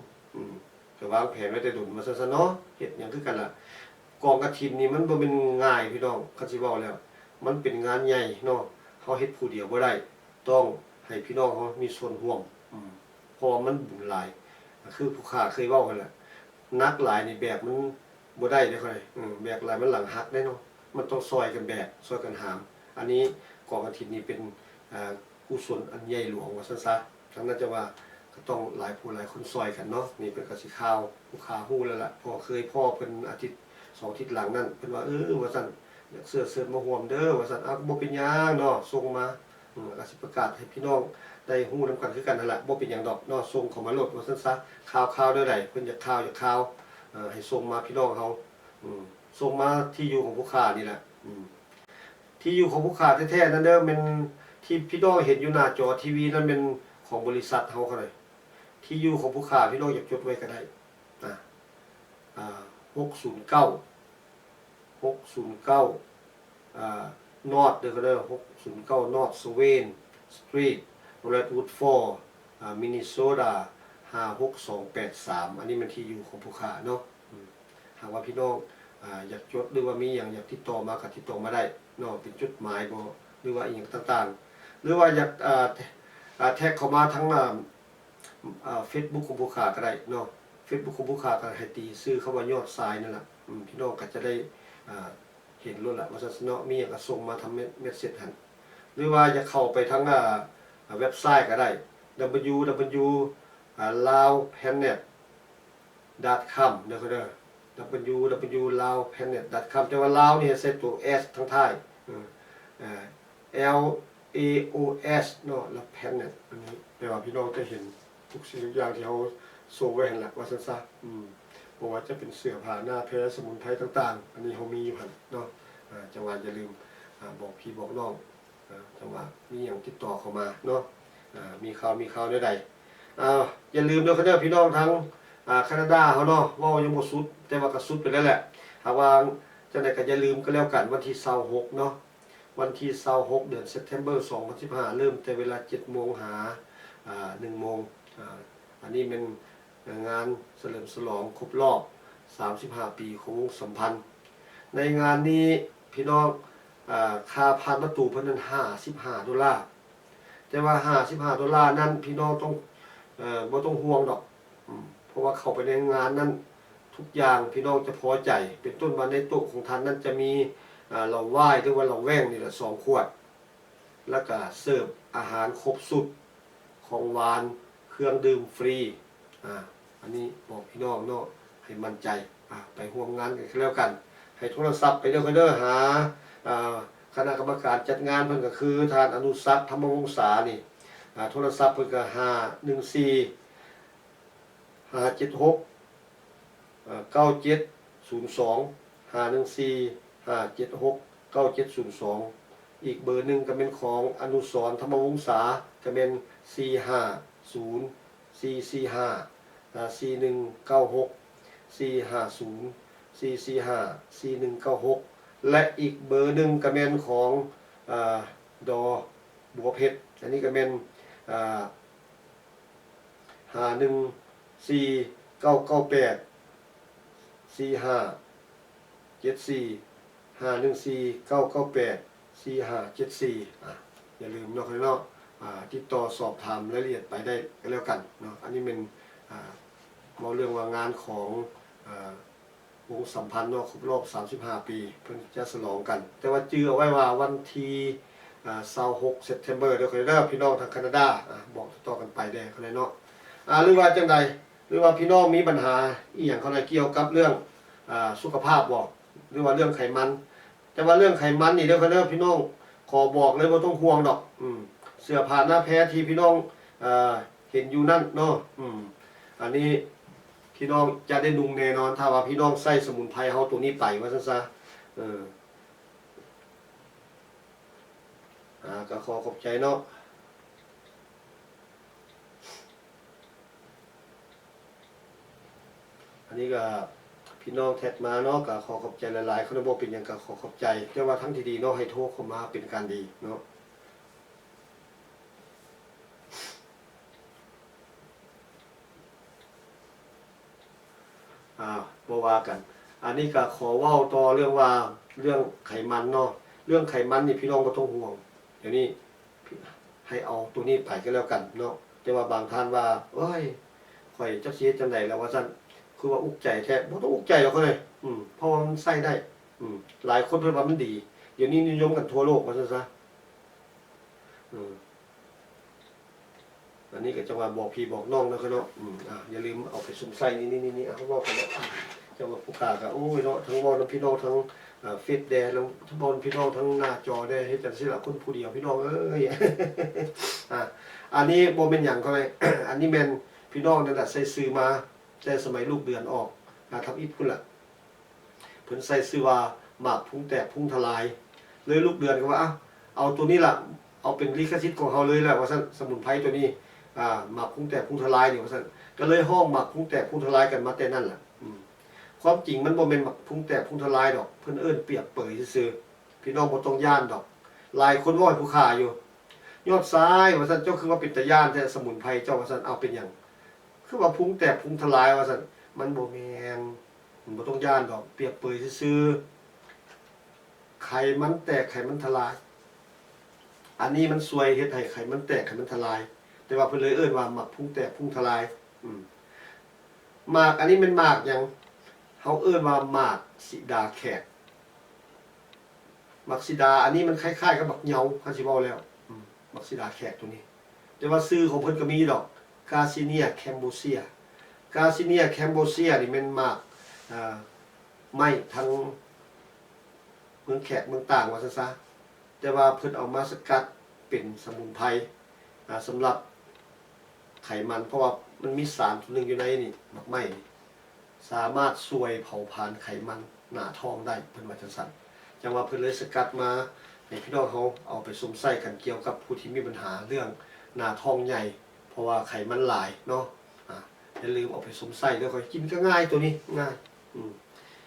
ก็วางแผนไว้แต่ดุลมาซั่นเนาะเฮ็ดหยังคือกันล่ะกองกฐินนี่มันบ่เป็นง่ายพี่น้องคันสิเว้าแล้วมันเป็นงานใหญ่เนาะเฮาเฮ็ดผู้เดียวบ่ได้ต้องให้พี่น้องเฮามีส่วนร่วมเพราะมันบุญหลายคือผู้ค้าเคยเว้ากันแหละนักหลายนี่แบกมันบ่ได้เด้อค่อยแบกหลายมันหลังหักได้เนาะมันต้องซอยกันแบกซอยกันหามอันนี้กองกฐินนี่เป็นกุศลอันใหญ่หลวงว่าซั่นซะทั้งนั้นจะว่าก็ต้องหลายผู้หลายคนซอยกันเนาะนี่เป็นก็สิข่าวผู้ค้าฮู้แล้วล่ะพ่อเพิ่นอาทิตย์2อาทิตย์หลังนั้นเพิ่นว่าว่าซั่นอยากเสื้อเซินมาร่วมเด้อว่าซั่นบ่เป็นหยังเนาะส่งมาก็สิประกาศให้พี่น้องได้ฮู้นำกันคือกันนั่นแหละบ่เป็นหยังดอกเนาะส่งเข้ามาโลดว่าซั่นซะข่าวเด้อใดเพิ่นอยากข่าวให้ส่งมาพี่น้องเฮาส่งมาที่อยู่ของผู้ค้านี่แหละที่อยู่ของผู้ค้าแท้ๆนั่นเด้อเป็นที่พี่น้องเห็นอยู่หน้าจอทีวีนั่นเป็นของบริษัทเฮาเขาเลยที่อยู่ของผู้ค้าพี่น้องอยากจดไว้ก็ได้609นอร์ทเด้อก็เด้อ609นอร์ทสเวนสตรีทเรดวูด4มินนิโซตา56283อันนี้มันที่อยู่ของผู้ค้าเนาะหากว่าพี่น้องอยากจดหรือว่ามีอย่างอยากติดต่อมาก็ติดต่อมาได้เนาะเป็นจดหมายบ่หรือว่าอีกอย่างต่างๆหรือว่าอยากแท็กเข้ามาทั้งFacebook ของผู้ค้าก็ได้เนาะ Facebook ของผู้ค้าก็ให้ตีชื่อคำว่ายอดทรายนั่นล่ะพี่น้องก็จะได้เห็นรู้ล่ะว่าซั่นเนาะมีหยังก็ส่งมาทำเมสเสจให้หรือว่าจะเข้าไปทั้งเว็บไซต์ก็ได้ www.laoplanet.com เด้อเด้อ www.laoplanet.com แต่ว่าลาวนี่ใส่ตัว s ทั้งท้าย L A O S เนาะแล้ว planet อันนี้แปลว่าพี่น้องจะเห็นทุกสิ่งทุกอย่างที่เฮาโชว์ไว้หั่นล่ะว่าซั่นซะบ่ว่าจะเป็นเสื้อผ้าหน้าแพรสมุนไพรต่างๆอันนี้เฮามีอยู่หั่นเนาะจังว่าอย่าลืมบอกพี่บอกน้องจังว่ามีหยังติดต่อเข้ามาเนาะมีข่าวใดๆอย่าลืมเด้อครับเด้อพี่น้องทั้งแคนาดาเฮาเนาะเว้ายังบ่สุดแต่ว่าก็สุดไปแล้วแหละหากว่าจังได๋ก็อย่าลืมก็แล้วกันวันที่26เนาะวันที่26เดือน September 2015เริ่มแต่เวลา 7:00 นหา1:00 นอันนี้เป็นงานเฉลิมฉลองครบรอบ35ปีของวงสัมพันธ์ในงานนี้พี่น้องค่าผ่านประตูเพิ่นนั้น$55แต่ว่า$55นั้นพี่น้องต้องบ่ต้องห่วงดอกเพราะว่าเข้าไปในงานนั้นทุกอย่างพี่น้องจะพอใจเป็นต้นว่าในโต๊ะของท่านนั้นจะมีเราไหว้หรือว่าเราแว่งนี่ละ2 ขวดแล้วก็เสิร์ฟอาหารครบสุดของหวานเครื่องดื่มฟรีอันนี้บอกพี่น้องเนาะให้มั่นใจ ไปร่วมงานกันแล้วกันให้โทรศัพท์ไปเด้อหาคณะกรรมการจัดงานเพิ่นก็คือทานอนุสักษ์ธรรมวงศานี่โทรศัพท์เพิ่นก็514 576 9702 514 576 9702อีกเบอร์หนึ่งก็เป็นของอนุสรณ์ธรรมวงศาก็เป็น450 445 4196 450 445 4196และอีกเบอร์หนึ่งก็เป็นของดอบัวเพชรอันนี้ก็เป็น514 998 4574 514 998 4574อย่าลืมเนาะครับเนาะติดต่อสอบถามรายละเอียดไปได้ก็แล้วกันเนาะอันนี้เป็นเรื่องว่างานของวงสัมพันธ์เนาะครบรอบ35 ปีเพิ่นจะฉลองกันแต่ว่าจื้อเอาไว้ว่าวันที่26 September เด้อครับเด้อพี่น้องทางแคนาดาบอกต่อกันไปได้เขาเลยเนาะหรือว่าจังใดหรือว่าพี่น้องมีปัญหาอีหยังเขาเกี่ยวกับเรื่องสุขภาพบ่หรือว่าเรื่องไขมันแต่ว่าเรื่องไขมันนี่เด้อครับเด้อพี่น้องขอบอกเลยบ่ต้องห่วงดอกเสื้อผ้าหน้าแพ้ที่พี่น้องเห็นอยู่นั่นเนาะอันนี้พี่น้องจะได้นุ่งแน่นอนถ้าว่าพี่น้องใส่สมุนไพรเฮาตัวนี้ไปว่าซั่นซะก็ขอบใจเนาะอันนี้ก็พี่น้องแท็กมาเนาะก็ขอบใจหลายๆคนบ่เป็นหยังก็ขอบใจแต่ว่าทั้งที่ดีเนาะให้โทรเข้ามาเป็นการดีเนาะบ่ว่ากันอันนี้ก็ขอเว้าต่อเรื่องว่าเรื่องไขมันเนาะเรื่องไขมันนี่พี่น้องบ่ต้องห่วงเดี๋ยวนี้ให้เอาตัวนี้ไปก็แล้วกันเนาะแต่ว่าบางท่านว่าเอ้ยข่อยจักสิเฮ็ดจังได๋แล้วว่าซั่นคือว่าอุกใจแท้บ่ต้องอุกใจหรอกเด้เพราะว่ามันใช้ได้หลายคนเพิ่นว่ามันดีเดี๋ยวนี้นิยมกันทั่วโลกว่าซั่นซะอันนี้ก็จังว่าบอกพี่บอกน้องนะครับเนาะอย่าลืมเอาไปซุ่มใส่นี่เอาเว้ากันเนาะจังว่าผู้ค้าก็โอ้ยเนาะทั้งเว้านำพี่น้องทั้งเฟซแดแล้วทั้งบนพี่น้องทั้งหน้าจอได้เฮ็ดจังซี่ล่ะคนผู้เดียวพี่น้องเอ้ยอันนี้บ่แม่นหยังเขาเลย อันนี้แม่นพี่น้องนั่นแหละใส่ซื้อมาแต่สมัยลูกเดือนออกทำอิฐพุ่นล่ะเพิ่นใส่ซื้อว่าหมากพุ่งแตกพุ่งทลายเลยลูกเดือนก็ว่าเอาตัวนี้ล่ะเอาเป็นลิขสิทธิ์ของเฮาเลยแหละว่าซั่นสมุนไพรตัวนี้หมากพุ่งแตกพุ่งทลายนี่ว่าซั่นก็เลยห้องหมากพุ่งแตกพุ่งทลายกันมาแต่นั้นล่ะความจริงมันบ่แม่นหมากพุ่งแตกพุ่งทลายดอกเพิ่นเอิ้นเปรียบเปยซื่อๆพี่น้องบ่ต้องย่านดอกหลายคนว่าให้ผู้ค้าอยู่ยอดซ้ายว่าซั่นเจ้าคือว่าเป็นตาย่านแท้สมุนไพรเจ้าว่าซั่นเอาเป็นหยังคือว่าพุ่งแตกพุ่งทลายว่าซั่นมันบ่แม่นมันบ่ต้องย่านดอกเปรียบเปยซื่อๆไขมันแตกไขมันทลายอันนี้มันซวยเฮ็ดให้ไขมันแตกไขมันทลายแต่ว่าเพิ่นเลยเอิ้นว่าหมากพุ่งแตกพุ่งทลายหมากอันนี้เป็นหมากหยังเฮาเอิ้นว่าหมากสิดาแขกหมากสิดาอันนี้มันคล้ายๆกับหมากเหยาคันสิเว้าแล้วหมากสิดาแขกตัวนี้แต่ว่าชื่อของเพิ่นก็มีดอกกาซิเนียแคมโบเซียกาซิเนียแคมโบเซียนี่แม่นหมากไม้ทั้งเมืองแขกเมืองต่างว่าซั่นซะแต่ว่าเพิ่นเอามาสกัดเป็นสมุนไพรสำหรับไขมันเพราะว่ามันมีสารตัวนึงอยู่ในนี่หมากไม้นี่สามารถช่วยเผาผลาญไขมันหน้าท้องได้เพิ่นว่าจังซั่นจังว่าเพิ่นเลยสกัดมาให้พี่น้องเฮาเอาไปสวมใส่กันเกี่ยวกับผู้ที่มีปัญหาเรื่องหน้าท้องใหญ่เพราะว่าไขมันหลายเนาะอย่าลืมเอาไปสวมใส่เด้อค่อยกินก็ง่ายตัวนี้ง่าย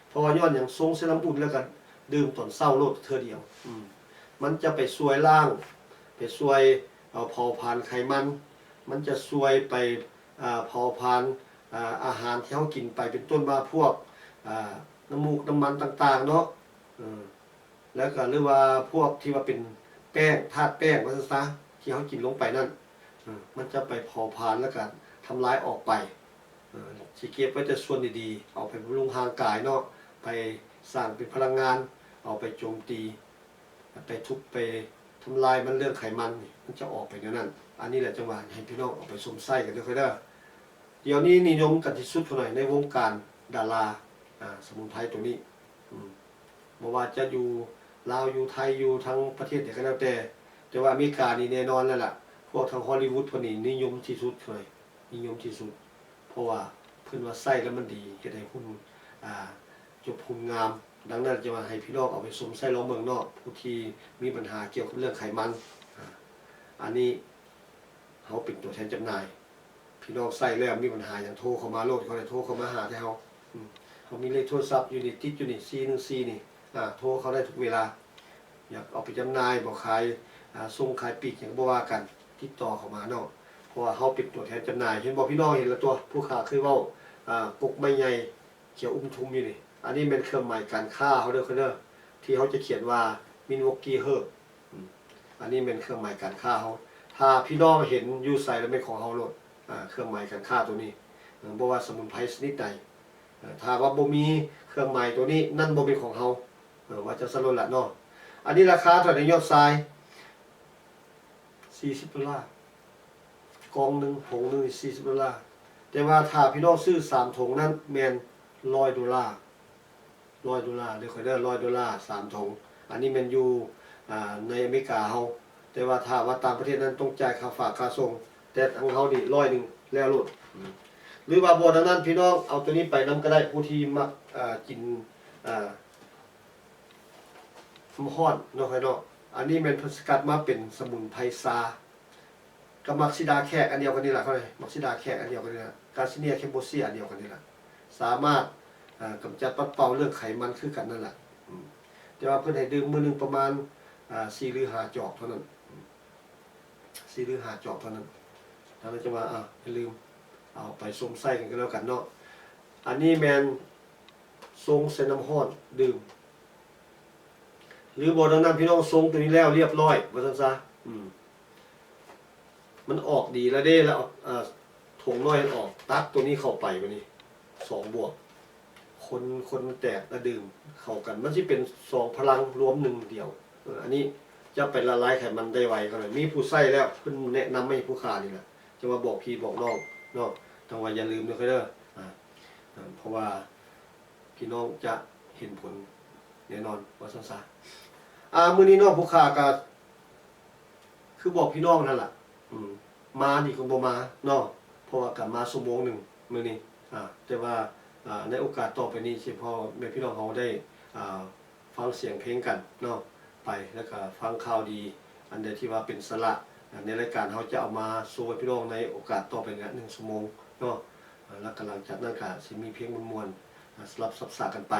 เพราะว่าย้อนหยังทรงเซรั่มอุ่นแล้วกันดื่มตอนเช้าโลดเทื่อเดียวมันจะไปช่วยล้างไปช่วยเผาผลาญไขมันจะช่วยไปเผาผลาญอาหารที่เฮากินไปเป็นต้นว่าพวกน้ำมูกน้ำมันต่างๆเนาะแล้วก็หรือว่าพวกที่ว่าเป็นแป้งธาตุแป้งว่าซั่นซะที่เฮากินลงไปนั่นมันจะไปเผาผลาญแล้วก็ทำลายออกไปสิเก็บไว้แต่ส่วนดีๆเอาไปบำรุงร่างกายเนาะไปสร้างเป็นพลังงานเอาไปโจมตีไปทุบไปทำลายมันเรื่องไขมันมันจะออกไปแนวนั้นอันนี้แหละจังหวะให้พี่น้องเอาไปสวมใส่กันเด้อค่อยเด้อเดี๋ยวนี้นิยมกันที่สุดเท่าไหร่ในวงการดารา สมุนไพรตัวนี้บ่ว่าจะอยู่ลาวอยู่ไทยอยู่ทั้งประเทศไหนก็แล้วแต่ว่าอเมริกานี่แน่นอนแล้วล่ะพวกทางฮอลลีวูดพวกนี้นิยมที่สุดเลยนิยมที่สุดเพราะว่าเพิ่นว่าใส่แล้วมันดีเฮ็ดให้หุ่นจบหุ่นงามดังนั้นจะมาให้พี่น้องเอาไปสวมใส่ลองเบิ่งเนาะผู้ที่มีปัญหาเกี่ยวกับเรื่องไขมันอันนี้เฮาเป็นตัวแทนจำหน่ายพี่น้องใส่แล้วมีปัญหาอย่างโทรเข้ามาโลดเขาได้โทรเข้ามาหาที่เฮาเขามีเลขโทรศัพท์อยู่นี่ติดอยู่นี่414นี่โทรเขาได้ทุกเวลาอยากเอาไปจำหน่ายบ่ขายส่งขายปลีกหยังบ่ว่ากันติดต่อเข้ามาเนาะเพราะว่าเฮาเป็นตัวแทนจำหน่ายเห็นบ่พี่น้องเห็นแล้วตัวผู้ค้าเคยเว้ากกไม้ใหญ่เขียวทุมอยู่นี่อันนี้เป็นเครื่องหมายการค้าเฮาเด้อที่เขาจะเขียนว่ามินวอกกี้เฮิร์บอันนี้เป็นเครื่องหมายการค้าเฮาถ้าพี่น้องเห็นอยู่ใส่แล้วเป็นของเฮาโลดเครื่องหมายการค้าตัวนี้บ่ว่าสมุนไพรชนิดใดถ้าว่าบ่มีเครื่องหมายตัวนี้นั่นบ่เป็นของเฮาว่าจะสลดละเนาะอันนี้ราคาเท่าไหร่ยอดทราย$40กองนึงผงนึง$40แต่ว่าถ้าพี่น้องซื้อ3ถุงนั้นแม่น$100$100เลยค่อยได้$1003ถุงอันนี้แม่นอยู่ในอเมริกาเฮาแต่ว่าถ้าว่าต่างประเทศนั้นต้องจ่ายค่าฝากค่าส่งแต่ทางเฮานี่100นึงแล้วโลดหรือว่าบ่ดังนั้นพี่น้องเอาตัวนี้ไปนํก็ได้ผู้ที่มักกินน้ำร้อนเนาะค่อยเนาะอันนี้แม่นเพิ่นสกัดมาเป็นสมุนไพรซากับมักซิดาแขกอันเดียวกันนี่ล่ะเขาเลยมักซิดาแขกอันเดียวกันนี่ล่ะกาซิเนียเคมโบเซียอันเดียวกันนี่ล่ะสามารถกำจัดปัดเป่าเรื่องไขมันคือกันนั่นแหละแต่ว่าเพิ่นให้ดื่มมื้อนึงประมาณ4หรือ5จอกเท่านั้น4หรือ5จอกเท่านั้นถ้าเราจะว่าอย่าลืมเอาไปสวมใส่กันก็แล้วกันเนาะอันนี้แม่นทรงใส่น้ำร้อนดื่มหรือบ่ดังนั้นพี่น้องทรงตัวนี้แล้วเรียบร้อยว่าซั่นซะมันออกดีแล้วเด้แล้วถุงน้อยออกตักตัวนี้เข้าไปบัดนี้2บวกคนแตกแล้วดื่มเข้ากันมันสิเป็น2พลังรวม1เดียวอันนี้จะไปละลายไขมันได้ไวก็เลยมีผู้ใช้แล้วเพิ่นแนะนำให้ผู้ค้านี่ล่ะจะมาบอกพี่บอกน้องเนาะต้องว่าอย่าลืมเด้อเด้อเพราะว่าพี่น้องจะเห็นผลแน่นอนว่าซั่นซะมื้อนี้เนาะผู้ค้าก็คือบอกพี่น้องนั่นล่ะมาดีกว่าบ่มาเนาะเพราะว่ากลับมาชั่วโมงหนึงมื้อนี้แต่ว่าในโอกาสต่อไปนี้สิพอแม่พี่น้องเฮาได้ฟังเสียงเพลงกันเนาะไปแล้วก็ฟังข่าวดีอันใดที่ว่าเป็นสาระในรายการเฮาจะเอามาสู่พี่น้องในโอกาสต่อไปนี้1ชั่วโมงเนาะแล้วก็หลังจากนั้นก็สิมีเพลงม่วนๆสลับซับซากกันไป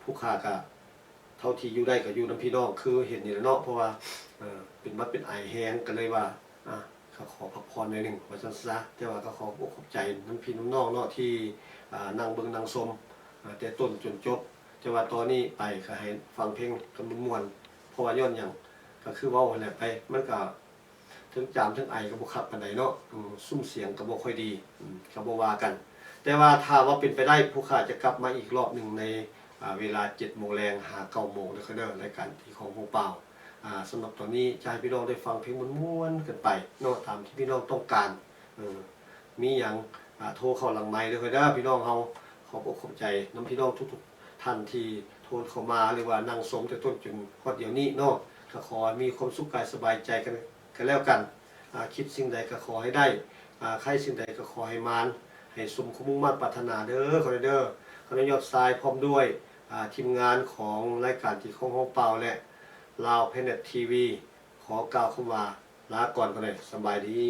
ผู้ค้าก็เท่าที่อยู่ได้ก็อยู่นำพี่น้องคือเห็นนี่แหละเนาะเพราะว่าเป็นมัดเป็นไอแห้งกันเลยว่าก็ขอพักผ่อนหน่อยนึงว่าซั่นซะแต่ว่าก็ขอบใจน้ำพี่น้ำน้องเนาะที่นั่งเบิ่งนั่งชมแต่ต้นจนจบแต่ว่าตอนนี้ไปก็ให้ฟังเพลงกันม่วนๆเพราะว่าย้อนหยังก็คือเว้านั่นแหละไปมันก็ถึงจามถึงไอก็บ่คักปานใดเนาะซุ้มเสียงก็บ่ค่อยดีก็บ่ว่ากันแต่ว่าถ้าว่าเป็นไปได้ผู้ค้าจะกลับมาอีกรอบนึงในเวลา 7:00 นหา 9:00 นเด้อเด้อรายการที่ของวงเปล่าสำหรับตอนนี้จะให้พี่น้องได้ฟังเพลงม่วนๆกันไปเนาะตามที่พี่น้องต้องการมีหยังโทรเข้าหลังไมค์เด้อเด้อพี่น้องเฮาขอบอกขอบใจน้ำพี่น้องทุกๆท่านที่โทรเข้ามาหรือว่านั่งชมแต่ต้นจนฮอดเดี๋ยวนี้เนาะก็ขอมีความสุขกายสบายใจกันแล้วกันคิดสิ่งใดก็ขอให้ได้ใครสิ่งใดก็ขอให้มานให้สมความมุ่งมั่นปรารถนาเด้อขอเด้อขอยอดทรายพร้อมด้วยทีมงานของรายการที่ของเปล่าและลาวเพเน็ตทีวีขอกล่าวคำว่าลาก่อนกันเลยสบายดี